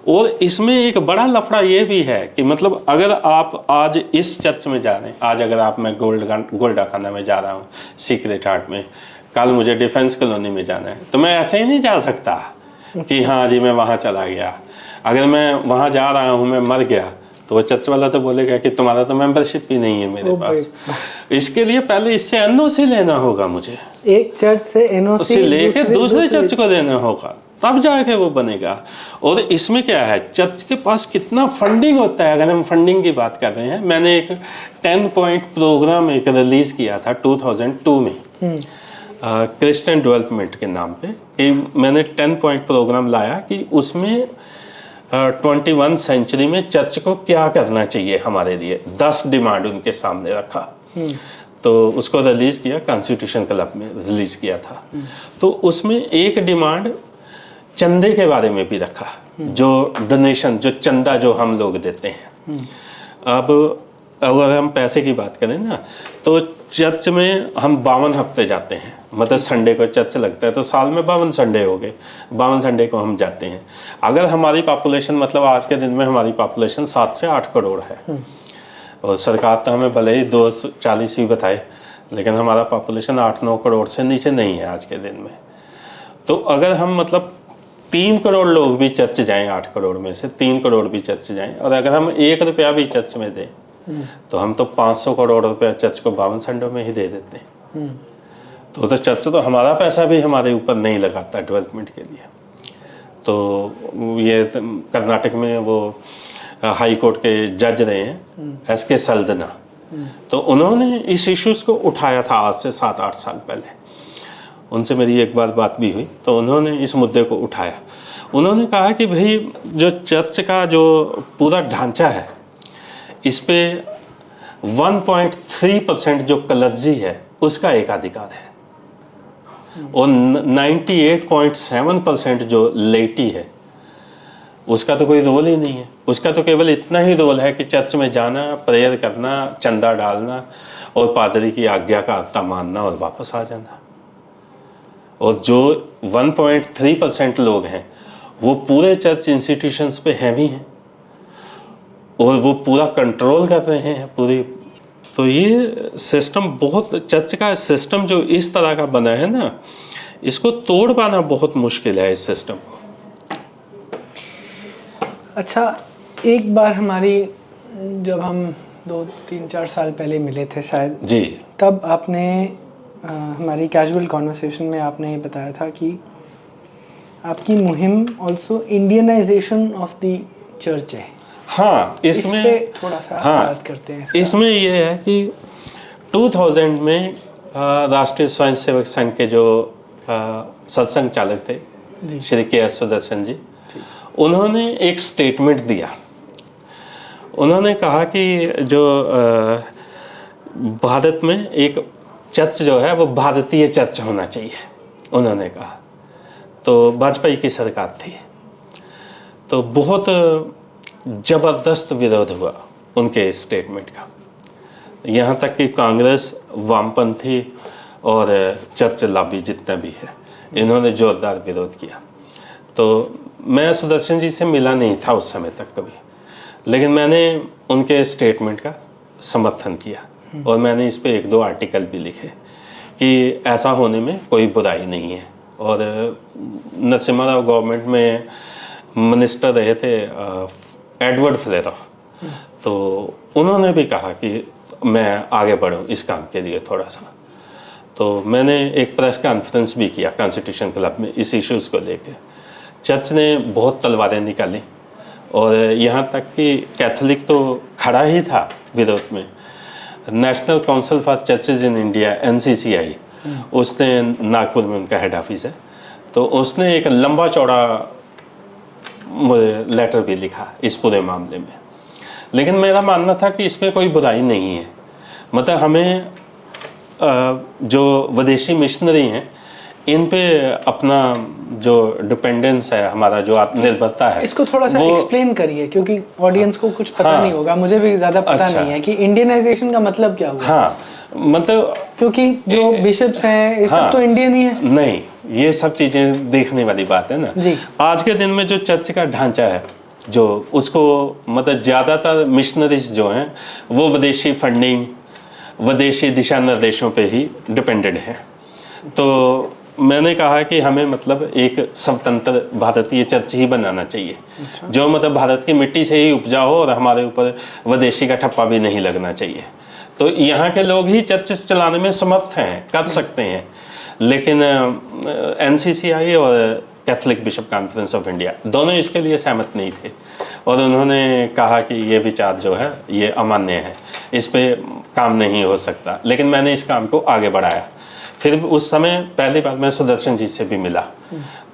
और इसमें एक बड़ा लफड़ा ये भी है कि मतलब अगर आप आज इस चर्च में जा रहे हैं, आज अगर आप मैं गोल्डाखाना में जा रहा हूँ सीक्रेट हार्ट में, कल मुझे डिफेंस कॉलोनी में जाना है, तो मैं ऐसे ही नहीं जा सकता कि हाँ जी मैं वहाँ चला गया। अगर मैं वहाँ जा रहा हूँ, मैं मर गया, तो वो चर्च वाला तो बोलेगा कि तुम्हारा तो मेंबरशिप ही नहीं है मेरे पास। इसके लिए पहले इससे एनओसी लेना होगा मुझे, एक चर्च से एनओसी लेके दूसरे चर्च को देना होगा, तब जाके वो बनेगा। और इसमें क्या है, चर्च के पास कितना फंडिंग होता है। अगर हम फंडिंग की बात कर रहे हैं, मैंने एक 10 पॉइंट प्रोग्राम एक रिलीज किया था 2002 में क्रिश्चियन डेवलपमेंट के नाम पे, कि मैंने 10 पॉइंट प्रोग्राम लाया कि उसमें 21 सेंचुरी में चर्च को क्या करना चाहिए हमारे लिए, 10 डिमांड उनके सामने रखा। तो उसको रिलीज किया, कॉन्स्टिट्यूशन क्लब में रिलीज किया था। तो उसमें एक डिमांड चंदे के बारे में भी रखा, जो डोनेशन, जो चंदा जो हम लोग देते हैं। अब अगर हम पैसे की बात करें ना, तो चर्च में हम 52 हफ्ते जाते हैं, मतलब संडे को चर्च लगता है, तो साल में 52 संडे हो गए, 52 संडे को हम जाते हैं। अगर हमारी पॉपुलेशन, मतलब आज के दिन में हमारी पॉपुलेशन 7 से 8 करोड़ है, और सरकार तो हमें भले ही 240 ही बताए, लेकिन हमारा पॉपुलेशन 8-9 करोड़ से नीचे नहीं है आज के दिन में। तो अगर हम मतलब 3 करोड़ लोग भी चर्च जाएं, 8 करोड़ में से 3 करोड़ भी चर्च जाएं, और अगर हम 1 रुपया भी चर्च में दें, तो हम तो 500 करोड़ रुपया चर्च को 52 संडों में ही दे देते हैं। तो चर्च तो हमारा पैसा भी हमारे ऊपर नहीं लगाता डेवलपमेंट के लिए। तो ये कर्नाटक में वो हाई कोर्ट के जज रहे हैं एसके सल्दना, तो उन्होंने इस इश्यूज को उठाया था आज से 7-8 साल पहले। उनसे मेरी एक बार बात भी हुई, तो उन्होंने इस मुद्दे को उठाया। उन्होंने कहा कि भाई जो चर्च का जो पूरा ढांचा है, इस पे 1.3% जो क्लर्जी है उसका एकाधिकार है, और 98.7% जो लेटी है उसका तो कोई रोल ही नहीं है। उसका तो केवल इतना ही रोल है कि चर्च में जाना, प्रेयर करना, चंदा डालना और पादरी की आज्ञा का आज्ञा मानना और वापस आ जाना। और जो 1.3% लोग हैं वो पूरे चर्च इंस्टीट्यूशंस पे हैवी हैं, और वो पूरा कंट्रोल कर रहे हैं पूरी। तो ये सिस्टम बहुत, चर्च का सिस्टम जो इस तरह का बना है ना, इसको तोड़ पाना बहुत मुश्किल है इस सिस्टम को। अच्छा, एक बार हमारी, जब हम 2-3-4 साल पहले मिले थे शायद जी, तब आपने हमारी कैजुअल कॉन्वर्सेशन में आपने ये बताया था कि आपकी मुहिम also Indianisation of the church है। हाँ, इसमें इस पे थोड़ा सा बात करते हैं। इसमें ये है कि 2000 में राष्ट्रीय स्वयं सेवक संघ के जो सत्संग चालक थे श्री के.एस. सुदर्शन जी, उन्होंने एक स्टेटमेंट दिया। उन्होंने कहा कि जो भारत में एक चर्च जो है वो भारतीय चर्च होना चाहिए, उन्होंने कहा। तो वाजपेयी की सरकार थी, तो बहुत ज़बरदस्त विरोध हुआ उनके स्टेटमेंट का। यहाँ तक कि कांग्रेस, वामपंथी और चर्च लॉबी जितना भी है, इन्होंने जोरदार विरोध किया। तो मैं सुदर्शन जी से मिला नहीं था उस समय तक कभी, लेकिन मैंने उनके स्टेटमेंट का समर्थन किया, और मैंने इस पे 1-2 आर्टिकल भी लिखे कि ऐसा होने में कोई बुराई नहीं है। और नरसिम्हा राव गवर्नमेंट में मिनिस्टर रहे थे एडवर्ड फ्लेरो, तो उन्होंने भी कहा कि मैं आगे बढ़ूं इस काम के लिए थोड़ा सा। तो मैंने एक प्रेस कॉन्फ्रेंस भी किया कॉन्स्टिट्यूशन क्लब में इस इश्यूज़ को लेके। चर्च ने बहुत तलवारें निकाली, और यहाँ तक कि कैथोलिक तो खड़ा ही था विरोध में। National council for churches in India, NCCI, उसने, नागपुर में उनका हेड ऑफिस है, तो उसने एक लंबा चौड़ा लेटर भी लिखा इस पूरे मामले में। लेकिन मेरा मानना था कि इसमें कोई बुराई नहीं है। मतलब हमें जो विदेशी मिशनरी हैं, इन पे अपना जो डिपेंडेंस है, हमारा जो आत्मनिर्भरता है, इसको थोड़ा सा एक्सप्लेन करिए, क्योंकि ऑडियंस को कुछ पता नहीं होगा, मुझे भी ज़्यादा पता नहीं है कि इंडियनाइजेशन का मतलब क्या हुआ। हाँ, मतलब क्योंकि जो बिशप्स हैं ये सब तो इंडियन ही है। नहीं, ये सब चीज़ें देखने वाली बात है ना जी। आज के दिन में जो चर्च का ढांचा है, जो उसको मतलब ज़्यादातर मिशनरीज जो हैं वो विदेशी फंडिंग, विदेशी दिशा निर्देशों पे ही डिपेंडेंट हैं। तो मैंने कहा कि हमें मतलब एक स्वतंत्र भारतीय चर्च ही बनाना चाहिए। जो मतलब भारत की मिट्टी से ही उपजा हो और हमारे ऊपर विदेशी का ठप्पा भी नहीं लगना चाहिए। तो यहाँ के लोग ही चर्च चलाने में समर्थ हैं, कर सकते हैं। लेकिन NCCI और Catholic bishop conference of India दोनों इसके लिए सहमत नहीं थे और उन्होंने कहा कि ये विचार जो है ये अमान्य है, इस पे काम नहीं हो सकता। लेकिन मैंने इस काम को आगे बढ़ाया। फिर उस समय पहली बार मैं सुदर्शन जी से भी मिला,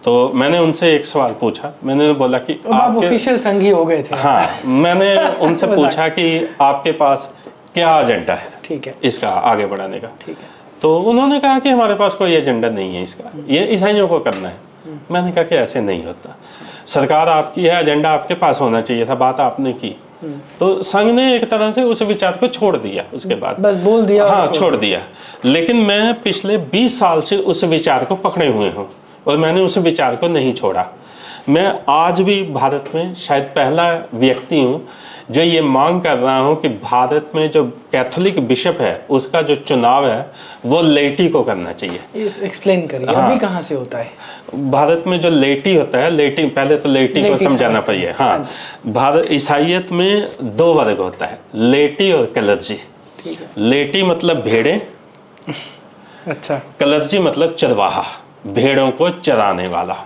तो मैंने उनसे एक सवाल पूछा। मैंने बोला कि आप ऑफिशियल संघी हो गए थे। हाँ, मैंने उनसे पूछा कि आपके पास क्या एजेंडा है, ठीक है, इसका आगे बढ़ाने का। ठीक है। तो उन्होंने कहा कि हमारे पास कोई एजेंडा नहीं है इसका, ये ईसाइयों को करना है। मैंने कहा कि ऐसे नहीं होता, सरकार आपकी है, एजेंडा आपके पास होना चाहिए था, बात आपने की। तो संघ ने एक तरह से उस विचार को छोड़ दिया। उसके बाद बस बोल दिया, हाँ, छोड़ दिया। लेकिन मैं पिछले 20 साल से उस विचार को पकड़े हुए हूँ और मैंने उस विचार को नहीं छोड़ा। मैं आज भी भारत में शायद पहला व्यक्ति हूँ जो ये मांग कर रहा हूँ कि भारत में जो कैथोलिक बिशप है उसका जो चुनाव है वो लेटी को करना चाहिए। एक्सप्लेन करिए। हाँ, अभी कहाँ से होता है भारत में जो लेटी होता है, लेटी पहले तो लेटी को समझाना पड़िए। हाँ, भारत ईसाइयत में 2 वर्ग होता है, लेटी और क्लर्जी। ठीक है। लेटी मतलब भेड़ें, अच्छा। क्लर्जी मतलब चरवाहा, भेड़ों को चराने वाला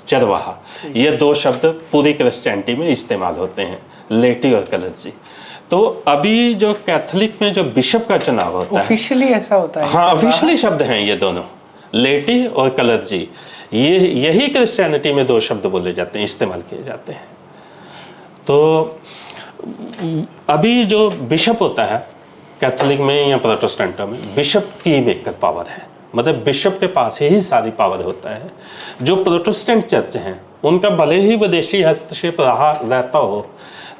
चरवाहा। ये 2 शब्द पूरी क्रिश्चियनिटी में इस्तेमाल होते हैं, लेटी और क्लर्जी। तो अभी जो कैथोलिक में जो बिशप का चुनाव होता है, ऑफिशियली ऐसा होता है। हाँ, ऑफिशियली शब्द हैं ये दोनों, लेटी और क्लर्जी। यही क्रिश्चियनिटी में 2 शब्द बोले जाते हैं, इस्तेमाल किए जाते हैं। तो अभी जो बिशप होता है कैथोलिक में या प्रोटेस्टेंटों में, बिशप की मेकर पावर है, मतलब बिशप के पास ही सारी पावर होता है। जो प्रोटेस्टेंट चर्च हैं उनका भले ही विदेशी हस्तक्षेप रहता हो,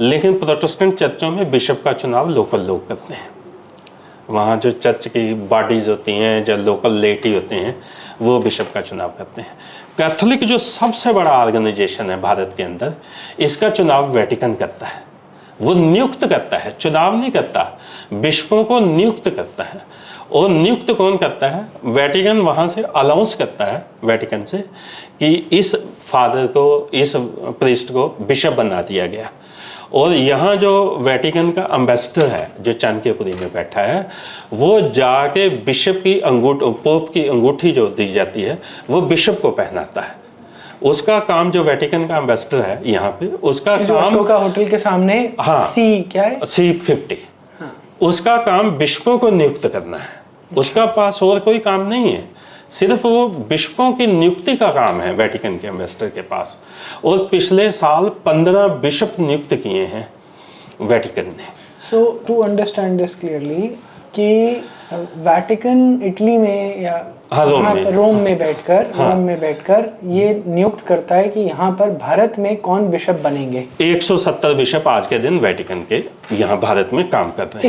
लेकिन प्रोटेस्टेंट चर्चों में बिशप का चुनाव लोकल लोग करते हैं। वहाँ जो चर्च की बॉडीज होती हैं, जो लोकल लेटी होते हैं, वो बिशप का चुनाव करते हैं। कैथोलिक जो सबसे बड़ा ऑर्गेनाइजेशन है भारत के अंदर, इसका चुनाव वेटिकन करता है। वो नियुक्त करता है, चुनाव नहीं करता, बिशपों को नियुक्त करता है। और नियुक्त कौन करता है? वेटिकन वहाँ से अलाउंस करता है, वेटिकन से, कि इस फादर को, इस प्रीस्ट को बिशप बना दिया गया। और यहाँ जो वेटिकन का एम्बेसडर है जो चाणक्यपुरी में बैठा है, वो जाके बिशप की पोप की अंगूठी जो दी जाती है वो बिशप को पहनाता है। उसका काम, जो वेटिकन का एम्बेसडर है यहाँ पे, उसका जो काम, अशोका होटल के सामने, हाँ, सी क्या है, C50, हाँ, उसका काम बिशपों को नियुक्त करना है। उसका पास और कोई काम नहीं है, सिर्फ वो बिशपों की नियुक्ति का काम है वेटिकन के एम्बेसडर के पास। और पिछले साल 15 बिशप नियुक्त किए हैं वेटिकन ने। सो टू अंडरस्टैंड दिस क्लियरली कि वेटिकन इटली में या हाँ, रोम में बैठकर ये नियुक्त करता है कि यहाँ पर भारत में कौन बिशप बनेंगे। 170 बिशप आज के दिन वेटिकन के यहाँ भारत में काम कर रहे हैं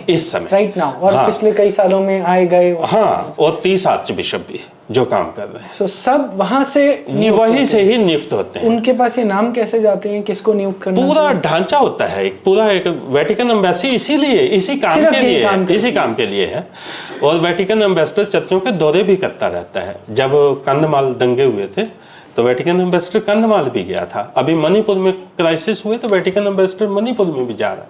इस समय राइट नाउ। और हाँ, पिछले कई सालों में आए गए। हाँ, और 30 आर्च बिशप भी जो काम कर रहे हैं। सो सब वहां से वहीं से ही नियुक्त होते हैं। उनके पास ये नाम कैसे जाते हैं, किसको नियुक्त करना? पूरा ढांचा होता है, एक वेटिकन एम्बेसी इसीलिए, इसी काम के लिए है। और वेटिकन एम्बेसडर चर्चों के दौरे भी करता रहता है। जब कंधमाल दंगे हुए थे तो वेटिकन एम्बेसडर कंधमाल भी गया था। अभी मणिपुर में क्राइसिस हुए तो वेटिकन एम्बेसडर मणिपुर में भी जा रहा है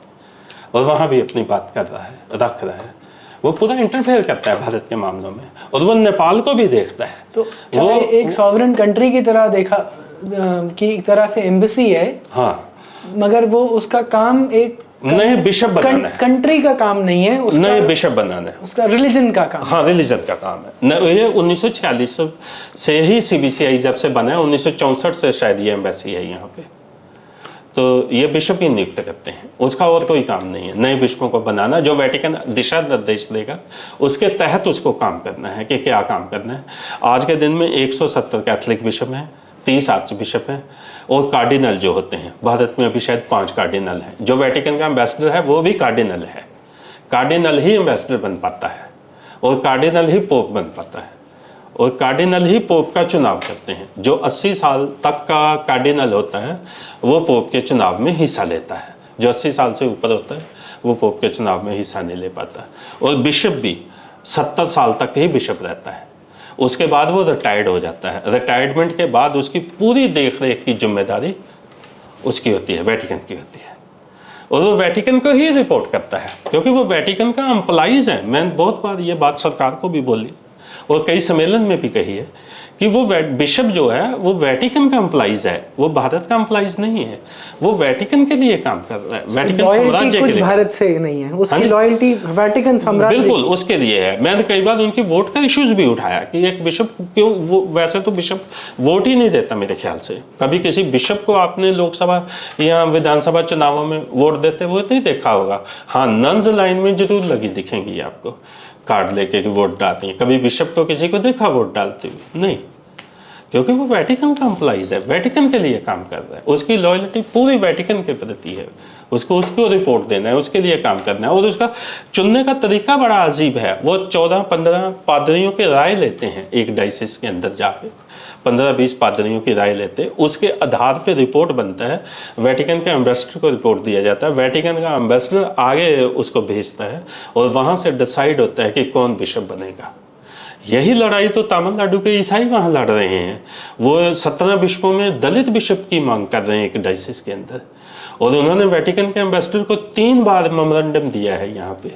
और वहाँ भी अपनी बात कर रहा है, रख रहा है। वो पूरा इंटरफेयर करता है भारत के मामलों में, और वो नेपाल को भी देखता है। तो वो एक सॉवरेन कंट्री की तरह देखा, की तरह से एम्बेसी है, हाँ, मगर वो उसका काम एक नहीं, बिशप बनाना है। कंट्री का काम नहीं है उसका, नहीं, बिशप बनाना है, उसका रिलीजन का काम। हाँ, रिलीजन का काम है। ये 1946 से ही CBCI जब से बना है, 1964 से शायद ये एम्बेसी है यहाँ पे। तो ये बिशप ही नियुक्त करते हैं, उसका और कोई काम नहीं है नए बिशपों को बनाना। जो वेटिकन दिशा निर्देश देगा उसके तहत उसको काम करना है कि क्या काम करना है। आज के दिन में 170 कैथोलिक बिशप हैं, 30 आर्च बिशप हैं और कार्डिनल जो होते हैं, भारत में अभी शायद 5 कार्डिनल हैं। जो वेटिकन का एम्बेसडर है वो भी कार्डिनल है, कार्डिनल ही एम्बेसडर बन पाता है और कार्डिनल ही पोप बन पाता है और कार्डिनल ही पोप का चुनाव करते हैं। जो 80 साल तक का कार्डिनल होता है वो पोप के चुनाव में हिस्सा लेता है, जो 80 साल से ऊपर होता है वो पोप के चुनाव में हिस्सा नहीं ले पाता। और बिशप भी 70 साल तक ही बिशप रहता है, उसके बाद वो रिटायर्ड हो जाता है। रिटायरमेंट के बाद उसकी पूरी देख रेख की जिम्मेदारी उसकी होती है, वेटिकन की होती है और वो वेटिकन को ही रिपोर्ट करता है क्योंकि वो वेटिकन का एम्प्लॉइज है। मैंने बहुत बार ये बात सरकार को भी बोली और कई सम्मेलन में भी कही है कि वो बिशप जो है वो वेटिकन का एम्प्लॉइज है, वो भारत का एम्प्लॉइज नहीं है, वो वेटिकन के लिए काम कर रहा है, वेटिकन साम्राज्य के लिए। भारत से नहीं है उसकी लॉयल्टी, वेटिकन साम्राज्य बिल्कुल उसके लिए है। मैंने कई बार उनकी वोट का इश्यूज भी उठाया कि एक बिशप क्यों, वो वैसे तो बिशप वोट ही नहीं देता मेरे ख्याल से। कभी किसी बिशप को आपने लोकसभा या विधानसभा चुनावों में वोट देते हुए नहीं देखा होगा। हाँ, नन्स लाइन में जरूर लगी दिखेंगी आपको, कार्ड लेके वोट डालती हैं। कभी बिशप को किसी को देखा वोट डालते हुए? नहीं, क्योंकि वो वेटिकन का एम्प्लॉइज है, वेटिकन के लिए काम कर रहा है, उसकी लॉयल्टी पूरी वेटिकन के प्रति है, उसको रिपोर्ट देना है, उसके लिए काम करना है। और उसका चुनने का तरीका बड़ा अजीब है। वो 14-15 पादरियों की राय लेते हैं एक डायसिस के अंदर जाके, 15-20 पादरियों की राय लेते हैं, उसके आधार पे रिपोर्ट बनता है, वेटिकन के एम्बेसडर को रिपोर्ट दिया जाता है, वेटिकन का एम्बेसडर आगे उसको भेजता है और वहाँ से डिसाइड होता है कि कौन बिशप बनेगा। यही लड़ाई तो तमिलनाडु के ईसाई वहाँ लड़ रहे हैं। वो 17 बिशपों में दलित बिशप की मांग कर रहे हैं एक डायसिस के अंदर और उन्होंने वेटिकन के एम्बेसडर को 3 बार मेमोरेंडम दिया है यहाँ पे।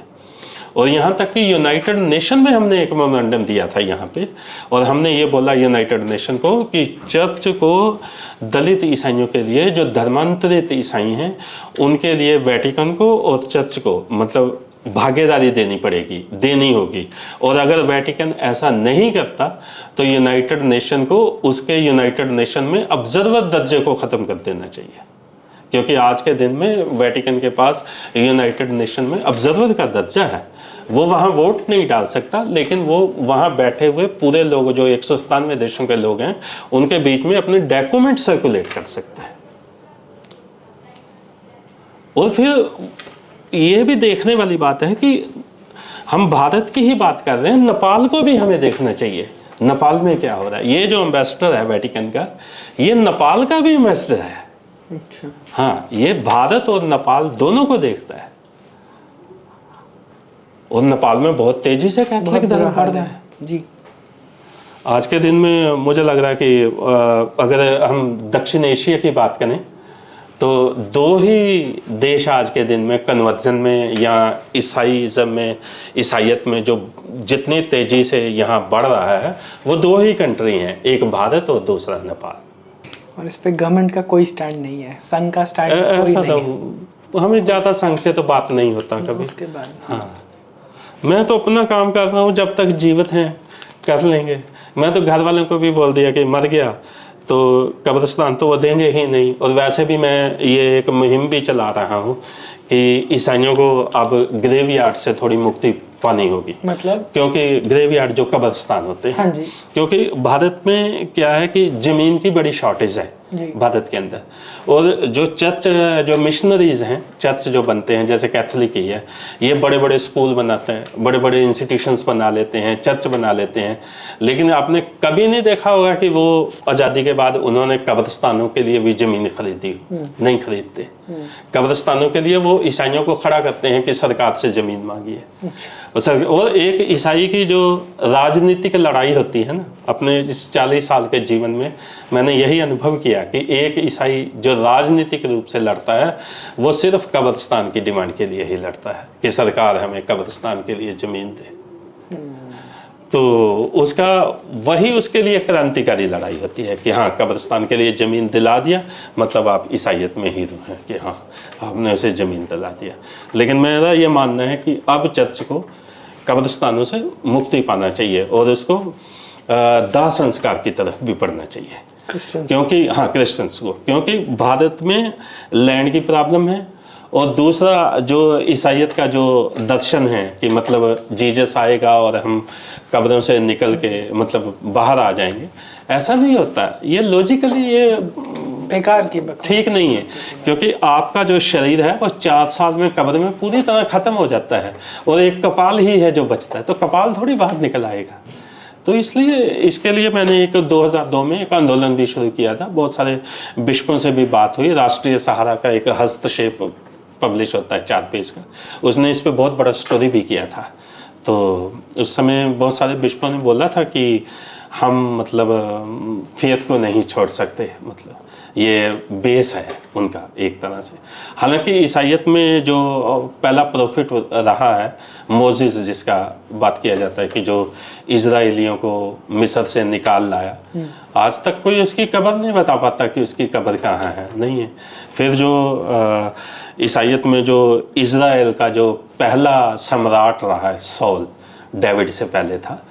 और यहाँ तक कि यूनाइटेड नेशन में हमने एक मेमोरेंडम दिया था यहाँ पे और हमने ये बोला यूनाइटेड नेशन को कि चर्च को दलित ईसाइयों के लिए, जो धर्मांतरित ईसाई हैं उनके लिए वेटिकन को और चर्च को मतलब भागीदारी देनी होगी। और अगर वेटिकन ऐसा नहीं करता तो यूनाइटेड नेशन को उसके यूनाइटेड नेशन में ऑब्जर्वर दर्जे को ख़त्म कर देना चाहिए, क्योंकि आज के दिन में वेटिकन के पास यूनाइटेड नेशन में ऑब्जर्वर का दर्जा है। वो वहाँ वोट नहीं डाल सकता, लेकिन वो वहाँ बैठे हुए पूरे लोग जो 197 देशों के लोग हैं उनके बीच में अपने डॉक्यूमेंट सर्कुलेट कर सकता है। और फिर ये भी देखने वाली बात है कि हम भारत की ही बात कर रहे हैं, नेपाल को भी हमें देखना चाहिए। नेपाल में क्या हो रहा है? ये जो एम्बेसडर है वेटिकन का, ये नेपाल का भी एम्बेसडर है। अच्छा। हाँ, ये भारत और नेपाल दोनों को देखता है और नेपाल में बहुत तेजी से कैथोलिक धर्म बढ़ रहा है जी। आज के दिन में मुझे लग रहा है कि अगर हम दक्षिण एशिया की बात करें तो 2 ही देश आज के दिन में कन्वर्जन में या ईसाईज़म में, ईसाइयत में जो जितनी तेज़ी से यहाँ बढ़ रहा है वो 2 ही कंट्री हैं, एक भारत और दूसरा नेपाल। और इस पे गवर्नमेंट का कोई स्टैंड नहीं है, संघ का स्टैंड कोई ऐसा नहीं है। हमें ज़्यादा संघ से तो बात नहीं होता कभी। उसके बाद हाँ, मैं तो अपना काम कर रहा हूँ, जब तक जीवित हैं कर लेंगे। मैं तो घर वालों को भी बोल दिया कि मर गया तो कब्रिस्तान तो वो देंगे ही नहीं। और वैसे भी मैं ये एक मुहिम भी चला रहा हूँ कि ईसाइयों को अब ग्रेवयार्ड से थोड़ी मुक्ति पानी होगी, मतलब क्योंकि ग्रेवयार्ड जो कब्रिस्तान होते हैं। हाँ जी। क्योंकि भारत में क्या है कि ज़मीन की बड़ी शॉर्टेज है भारत के अंदर, और जो चर्च, जो मिशनरीज हैं, चर्च जो बनते हैं जैसे कैथोलिक ही है, ये बड़े बड़े स्कूल बनाते हैं, बड़े बड़े इंस्टीट्यूशंस बना लेते हैं, चर्च बना लेते हैं, लेकिन आपने कभी नहीं देखा होगा कि वो आज़ादी के बाद उन्होंने कब्रिस्तानों के लिए भी ज़मीन खरीदी। नहीं खरीदते। कब्रिस्तानों के लिए वो ईसाइयों को खड़ा करते हैं कि सरकार से ज़मीन मांगी है। और एक ईसाई की जो राजनीतिक लड़ाई होती है ना, अपने इस 40 साल के जीवन में मैंने यही अनुभव किया कि एक ईसाई जो राजनीतिक रूप से लड़ता है वो सिर्फ कब्रिस्तान की डिमांड के लिए ही लड़ता है कि सरकार हमें कब्रिस्तान के लिए ज़मीन दे। तो उसका वही उसके लिए क्रांतिकारी लड़ाई होती है कि हाँ, कब्रिस्तान के लिए ज़मीन दिला दिया मतलब आप ईसाइयत में हीरो हैं कि हाँ, आपने उसे ज़मीन दिला दिया। लेकिन मेरा ये मानना है कि अब चर्च को कब्रिस्तानों से मुक्ति पाना चाहिए और उसको दाह संस्कार की तरफ भी बढ़ना चाहिए। क्योंकि हाँ क्रिश्चियंस को, क्योंकि भारत में लैंड की प्रॉब्लम है, और दूसरा जो ईसाइयत का जो दर्शन है कि मतलब जीसस आएगा और हम कब्रों से निकल के मतलब बाहर आ जाएंगे, ऐसा नहीं होता। ये लॉजिकली ये बेकार की बकवास। ठीक नहीं है, क्योंकि आपका जो शरीर है वो 4 साल में कब्र में पूरी तरह खत्म हो जाता है, और एक कपाल ही है जो बचता है, तो कपाल थोड़ी बाहर निकल आएगा। तो इसलिए इसके लिए मैंने एक 2002 में एक आंदोलन भी शुरू किया था। बहुत सारे बिशपों से भी बात हुई। राष्ट्रीय सहारा का एक हस्तक्षेप पब्लिश होता है 4 पेज का, उसने इस पे बहुत बड़ा स्टोरी भी किया था। तो उस समय बहुत सारे बिशपों ने बोला था कि हम मतलब फेथ को नहीं छोड़ सकते, मतलब ये बेस है उनका एक तरह से। हालांकि ईसाइयत में जो पहला प्रॉफिट रहा है मोजिस, जिसका बात किया जाता है कि जो इजराइलियों को मिस्र से निकाल लाया, आज तक कोई उसकी कब्र नहीं बता पाता कि उसकी कब्र कहाँ है, नहीं है। फिर जो ईसाइयत में जो इजराइल का जो पहला सम्राट रहा है सौल, डेविड से पहले था,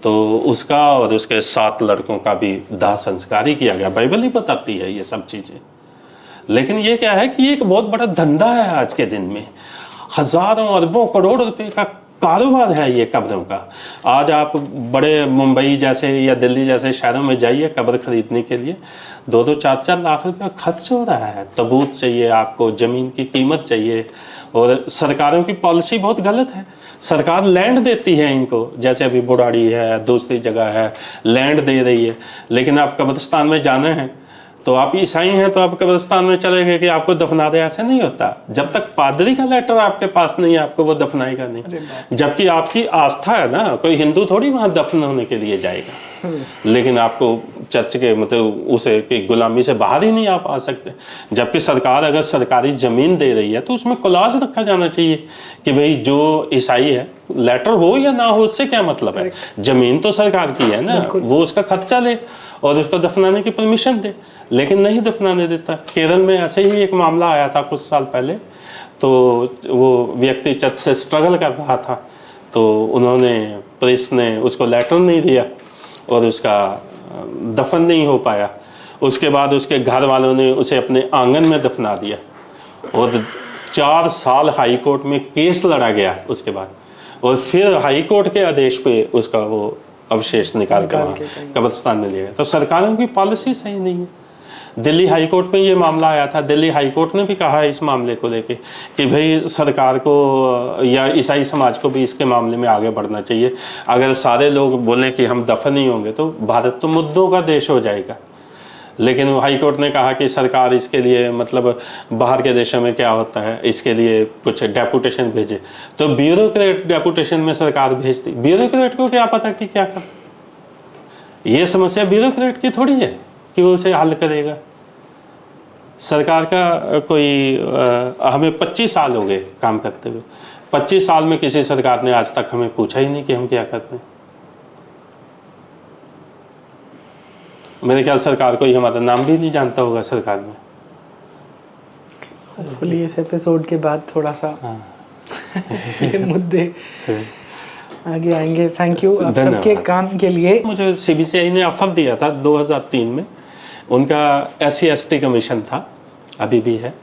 तो उसका और उसके 7 लड़कों का भी दाह संस्कार ही किया गया। बाइबल ही बताती है ये सब चीज़ें। लेकिन ये क्या है कि ये एक बहुत बड़ा धंधा है आज के दिन में, हजारों अरबों करोड़ रुपए का कारोबार है ये कब्रों का। आज आप बड़े मुंबई जैसे या दिल्ली जैसे शहरों में जाइए कब्र खरीदने के लिए, 2-2, 4-4 लाख रुपया खर्च हो रहा है। तबूत चाहिए आपको, ज़मीन की कीमत चाहिए, और सरकारों की पॉलिसी बहुत गलत है। सरकार लैंड देती है इनको, जैसे अभी बुढ़ाड़ी है, दूसरी जगह है, लैंड दे रही है, लेकिन आप कब्रिस्तान में जाना है तो आप ईसाई हैं तो आप कब्रिस्तान में चले गए कि आपको दफना दे, ऐसे नहीं होता। जब तक पादरी का लेटर आपके पास नहीं है आपको वो दफनाएगा नहीं। जबकि आपकी आस्था है ना, कोई हिंदू थोड़ी वहां दफन होने के लिए जाएगा। लेकिन आपको चर्च के मतलब उसे की गुलामी से बाहर ही नहीं आप आ सकते। जबकि सरकार अगर सरकारी जमीन दे रही है तो उसमें क्लॉज रखा जाना चाहिए कि भाई जो ईसाई है, लेटर हो या ना हो उससे क्या मतलब है, जमीन तो सरकार की है ना, वो उसका खर्चा ले और उसको दफनाने की परमिशन दे। लेकिन नहीं दफनाने देता। केरल में ऐसे ही एक मामला आया था कुछ साल पहले, तो वो व्यक्ति चर्च से स्ट्रगल कर रहा था, तो उन्होंने पुलिस ने उसको लेटर नहीं दिया और उसका दफन नहीं हो पाया। उसके बाद उसके घर वालों ने उसे अपने आंगन में दफना दिया और 4 साल हाई कोर्ट में केस लड़ा गया उसके बाद, और फिर हाई कोर्ट के आदेश पे उसका वो अवशेष निकाल के वहाँ कब्रिस्तान में लिया गया। तो सरकारों की पॉलिसी सही नहीं है। दिल्ली हाई कोर्ट में ये मामला आया था, दिल्ली हाई कोर्ट ने भी कहा है इस मामले को लेके कि भाई सरकार को या ईसाई समाज को भी इसके मामले में आगे बढ़ना चाहिए। अगर सारे लोग बोलें कि हम दफन नहीं होंगे तो भारत तो मुद्दों का देश हो जाएगा। लेकिन हाई कोर्ट ने कहा कि सरकार इसके लिए मतलब बाहर के देशों में क्या होता है इसके लिए कुछ डेपुटेशन भेजे, तो ब्यूरोक्रेट डेपुटेशन में सरकार भेजती। ब्यूरोक्रेट को क्या पता कि क्या कर, ये समस्या ब्यूरोक्रेट की थोड़ी है कि वो उसे हल करेगा। सरकार का कोई हमें 25 साल हो गए काम करते हुए, 25 साल में किसी सरकार ने आज तक हमें पूछा ही नहीं कि हम क्या करते हैं। मेरे ख्याल सरकार कोई हमारा नाम भी नहीं जानता होगा सरकार में। होपफुली इस एपिसोड के बाद थोड़ा सा ये मुद्दे आगे आएंगे। थैंक यू आप सबके काम के लिए। मुझे सीबीसीआई ने ऑफर दिया था 2003 में, उनका SC/ST कमीशन था, अभी भी है।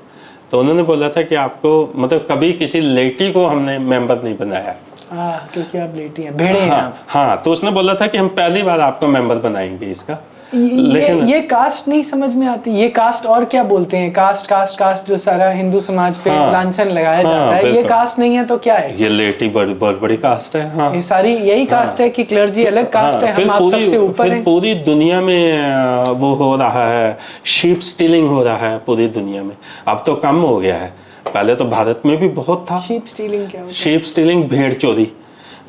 तो उन्होंने बोला था कि आपको मतलब कभी किसी लेटी को हमने मेंबर नहीं बनाया, क्योंकि आप लेटी हैं, भेड़े हैं आप। हाँ, तो उसने बोला था कि हम पहली बार आपको मेंबर बनाएंगे इसका। लेकिन ये कास्ट नहीं समझ में आती। ये कास्ट और क्या बोलते हैं, कास्ट कास्ट कास्ट जो सारा हिंदू समाज पे लांछन लगाया जाता है, ये कास्ट नहीं है तो क्या है? ये लेटी बहुत बड़ी कास्ट है। हाँ, ये सारी यही कास्ट है कि क्लर्जी अलग कास्ट है, हम आप सबसे ऊपर हैं। पूरी दुनिया में वो हो रहा है, शीप स्टीलिंग हो रहा है पूरी दुनिया में। अब तो कम हो गया है, पहले तो भारत में भी बहुत था। शीप स्टीलिंग क्या होता है? शीप स्टीलिंग भेड़ चोरी,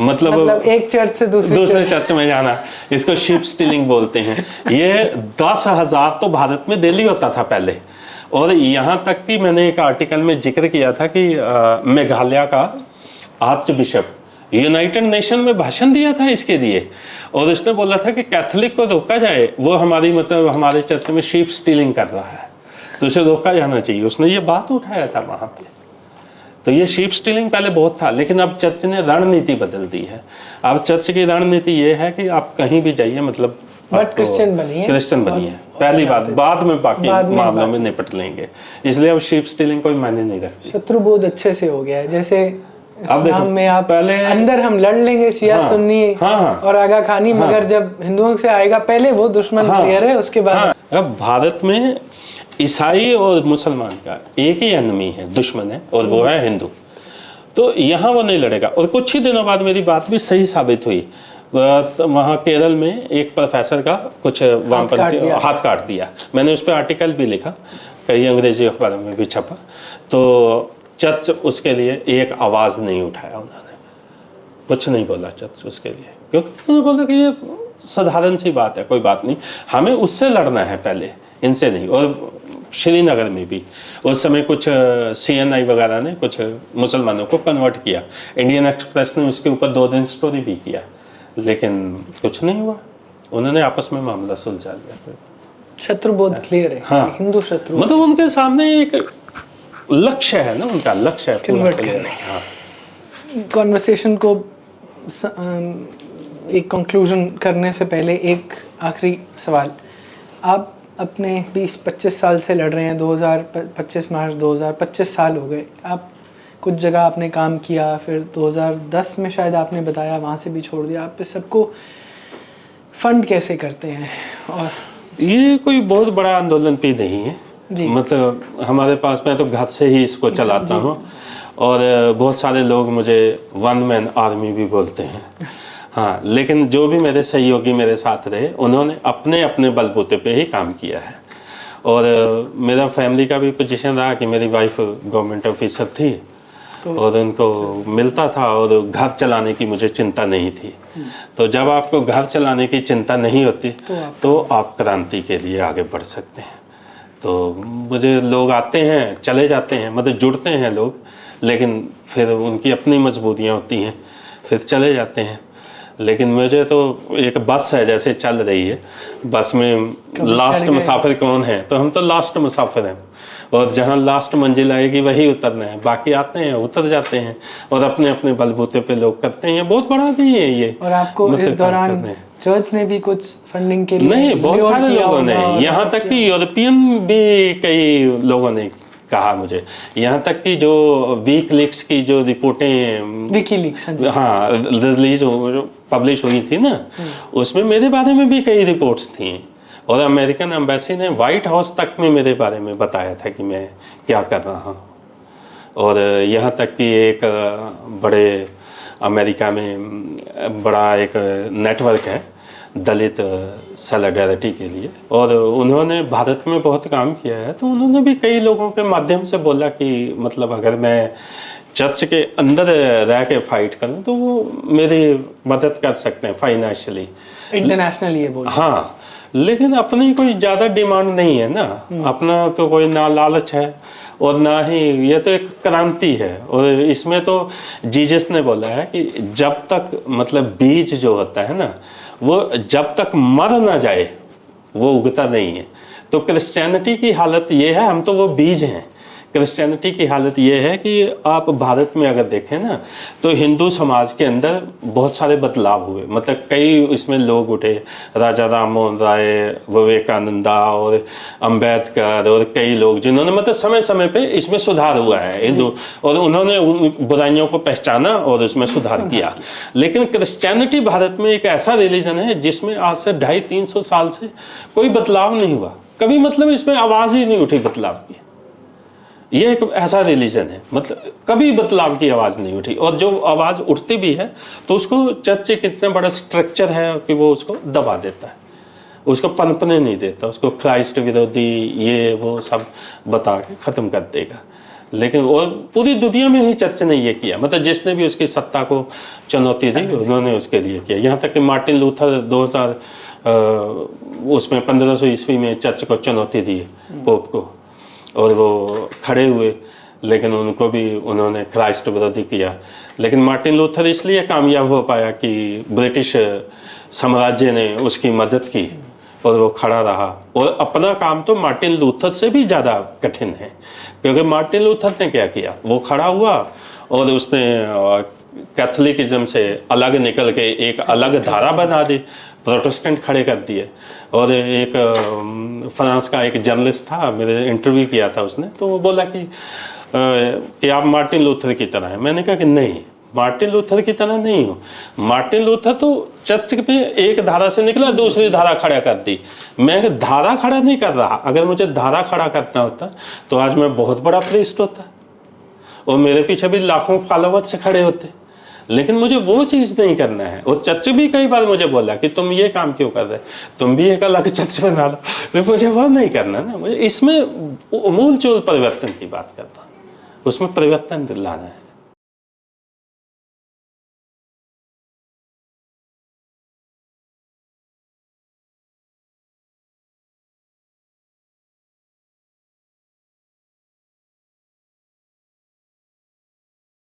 मतलब एक चर्च से दूसरे चर्च में जाना, इसको शिप स्टीलिंग बोलते हैं। ये 10,000 तो भारत में डेली होता था पहले। और यहाँ तक कि मैंने एक आर्टिकल में जिक्र किया था कि मेघालय का आर्च बिशप यूनाइटेड नेशन में भाषण दिया था इसके लिए, और उसने बोला था कि कैथोलिक को रोका जाए, वो हमारी मतलब हमारे चर्च में शिप स्टीलिंग कर रहा है तो उसे रोका जाना चाहिए। उसने ये बात उठाया था वहाँ पे। तो ये शीप स्टीलिंग पहले बहुत था, लेकिन अब चर्च ने रणनीति बदल दी है। अब चर्च की रणनीति ये है कि आप कहीं भी जाइए, मतलब बट क्रिश्चियन बनी है, क्रिश्चियन बनी है पहली बात, बाद में बाकी मामलों में निपट लेंगे, इसलिए अब शीप स्टीलिंग कोई मायने नहीं रखती। शत्रुबोध अच्छे से हो गया है, जैसे अब देखो, नाम में आप पहले अंदर हम लड़ लेंगे शिया सुन्नी और आगा खानी, मगर जब हिंदुओं से आएगा पहले वो दुश्मन क्लियर है, उसके बाद अब भारत में ईसाई और मुसलमान का एक ही एनिमी है, दुश्मन है, और वो है हिंदू। तो यहाँ वो नहीं लड़ेगा। और कुछ ही दिनों बाद मेरी बात भी सही साबित हुई, तो वहाँ केरल में एक प्रोफेसर का कुछ वामपंथी हाथ काट दिया। मैंने उस पर आर्टिकल भी लिखा, कई अंग्रेजी अखबारों में भी छपा। तो चर्च उसके लिए एक आवाज़ नहीं उठाया, उन्होंने कुछ नहीं बोला चर्च उसके लिए, क्योंकि उन्होंने बोला कि ये साधारण सी बात है, कोई बात नहीं, हमें उससे लड़ना है पहले, इनसे नहीं। और श्रीनगर में भी उस समय कुछ CNI वगैरह ने कुछ मुसलमानों को कन्वर्ट किया, इंडियन एक्सप्रेस ने उसके ऊपर 2 दिन स्टोरी भी किया, लेकिन कुछ नहीं हुआ, उन्होंने आपस में मामला सुलझा लिया। शत्रुबोध क्लियर है। हाँ, हिंदू शत्रु मतलब उनके सामने एक लक्ष्य है ना, उनका लक्ष्य है पूरा clear है। हाँ। कॉन्वर्सेशन को एक कंक्लूजन करने से पहले एक आखिरी सवाल, आप अपने 20-25 साल से लड़ रहे हैं, 2025 मार्च 2025 साल हो गए, आप कुछ जगह आपने काम किया, फिर 2010 में शायद आपने बताया वहाँ से भी छोड़ दिया, आप इस सबको फंड कैसे करते हैं? और ये कोई बहुत बड़ा आंदोलन भी नहीं है जी। मतलब हमारे पास, मैं तो घर से ही इसको चलाता हूँ, और बहुत सारे लोग मुझे 1 मैन आर्मी भी बोलते हैं। हाँ, लेकिन जो भी मेरे सहयोगी मेरे साथ रहे, उन्होंने अपने अपने बलबूते पे ही काम किया है। और मेरा फैमिली का भी पोजीशन रहा कि मेरी वाइफ गवर्नमेंट ऑफिसर थी, और उनको मिलता था, और घर चलाने की मुझे चिंता नहीं थी। तो जब आपको घर चलाने की चिंता नहीं होती तो आप क्रांति के लिए आगे बढ़ सकते हैं। तो मुझे लोग आते हैं, चले जाते हैं, मतलब जुड़ते हैं लोग, लेकिन फिर उनकी अपनी मजबूरियाँ होती हैं, फिर चले जाते हैं। लेकिन मुझे तो एक बस है जैसे चल रही है, बस में लास्ट मुसाफिर कौन है, तो हम तो लास्ट मुसाफिर हैं, और जहाँ लास्ट मंजिल आएगी वही उतरना है, बाकी आते हैं उतर जाते हैं, और अपने अपने बलबूते पे लोग करते हैं। ये बहुत बड़ा नहीं है ये। और आपको इस दौरान चर्च ने भी कुछ फंडिंग के लिए नहीं, बहुत सारे लोगों ने, यहाँ तक कि यूरोपियन भी कई लोगों ने कहा मुझे, यहाँ तक कि जो वीकलीक्स की जो रिपोर्टें विकीलीक्स हाँ रिलीज पब्लिश हुई थी ना, उसमें मेरे बारे में भी कई रिपोर्ट्स थी, और अमेरिकन एम्बेसी ने व्हाइट हाउस तक में मेरे बारे में बताया था कि मैं क्या कर रहा हूँ। और यहाँ तक कि एक बड़े अमेरिका में बड़ा एक नेटवर्क है दलित सॉलिडेरिटी के लिए, और उन्होंने भारत में बहुत काम किया है। तो उन्होंने भी कई लोगों के माध्यम से बोला कि मतलब अगर मैं चर्च के अंदर रह के फाइट करूं तो वो मेरी मदद कर सकते हैं फाइनेंशियली, इंटरनेशनली ये बोल। हाँ, लेकिन अपनी कोई ज़्यादा डिमांड नहीं है ना, अपना तो कोई ना लालच है और ना ही, ये तो एक क्रांति है। और इसमें तो जीसस ने बोला है कि जब तक मतलब बीज जो होता है ना, वो जब तक मर ना जाए वो उगता नहीं है। तो क्रिश्चियनिटी की हालत ये है, हम तो वो बीज हैं। क्रिश्चियनिटी की हालत ये है कि आप भारत में अगर देखें ना, तो हिंदू समाज के अंदर बहुत सारे बदलाव हुए, मतलब कई इसमें लोग उठे, राजा राम मोहन राय, विवेकानंदा और अम्बेडकर और कई लोग जिन्होंने मतलब समय समय पे इसमें सुधार हुआ है हिंदू, और उन्होंने उन बुराइयों को पहचाना और उसमें सुधार किया। लेकिन क्रिश्चियनिटी भारत में एक ऐसा रिलीजन है जिसमें आज से 250-300 साल से कोई बदलाव नहीं हुआ कभी, मतलब इसमें आवाज़ ही नहीं उठी बदलाव की। ये एक ऐसा रिलीजन है, मतलब कभी बदलाव की आवाज़ नहीं उठी, और जो आवाज़ उठती भी है तो उसको चर्च एक इतना बड़ा स्ट्रक्चर है कि वो उसको दबा देता है, उसको पनपने नहीं देता, उसको क्राइस्ट विरोधी ये वो सब बता के ख़त्म कर देगा। लेकिन और पूरी दुनिया में ही चर्च ने ये किया, मतलब जिसने भी उसकी सत्ता को चुनौती दी उन्होंने उसके लिए किया। यहाँ तक कि मार्टिन लूथर 2000 उसमें 1500 ईस्वी में चर्च को चुनौती दी पोप को, और वो खड़े हुए, लेकिन उनको भी उन्होंने क्राइस्ट विरोधी किया। लेकिन मार्टिन लूथर इसलिए कामयाब हो पाया कि ब्रिटिश साम्राज्य ने उसकी मदद की और वो खड़ा रहा। और अपना काम तो मार्टिन लूथर से भी ज़्यादा कठिन है, क्योंकि मार्टिन लूथर ने क्या किया, वो खड़ा हुआ और उसने कैथोलिकिज्म से अलग निकल के एक अलग धारा बना दी, प्रोटेस्टेंट खड़े कर दिए। और एक फ्रांस का एक जर्नलिस्ट था, मेरे इंटरव्यू किया था उसने, तो वो बोला कि आप मार्टिन लूथर की तरह हैं। मैंने कहा कि नहीं, मार्टिन लूथर की तरह नहीं हो। मार्टिन लूथर तो चर्च में एक धारा से निकला, दूसरी धारा खड़ा कर दी। मैं धारा खड़ा नहीं कर रहा। अगर मुझे धारा खड़ा करना होता तो आज मैं बहुत बड़ा प्रीस्ट होता और मेरे पीछे भी लाखों फॉलोवर्स से खड़े होते, लेकिन मुझे वो चीज़ नहीं करना है। और चर्च भी कई बार मुझे बोला कि तुम ये काम क्यों कर रहे, तुम भी एक अलग चर्च बना लो। तो मुझे वो नहीं करना ना, मुझे इसमें मूल चूल परिवर्तन की बात करता हूँ, उसमें परिवर्तन लाना है।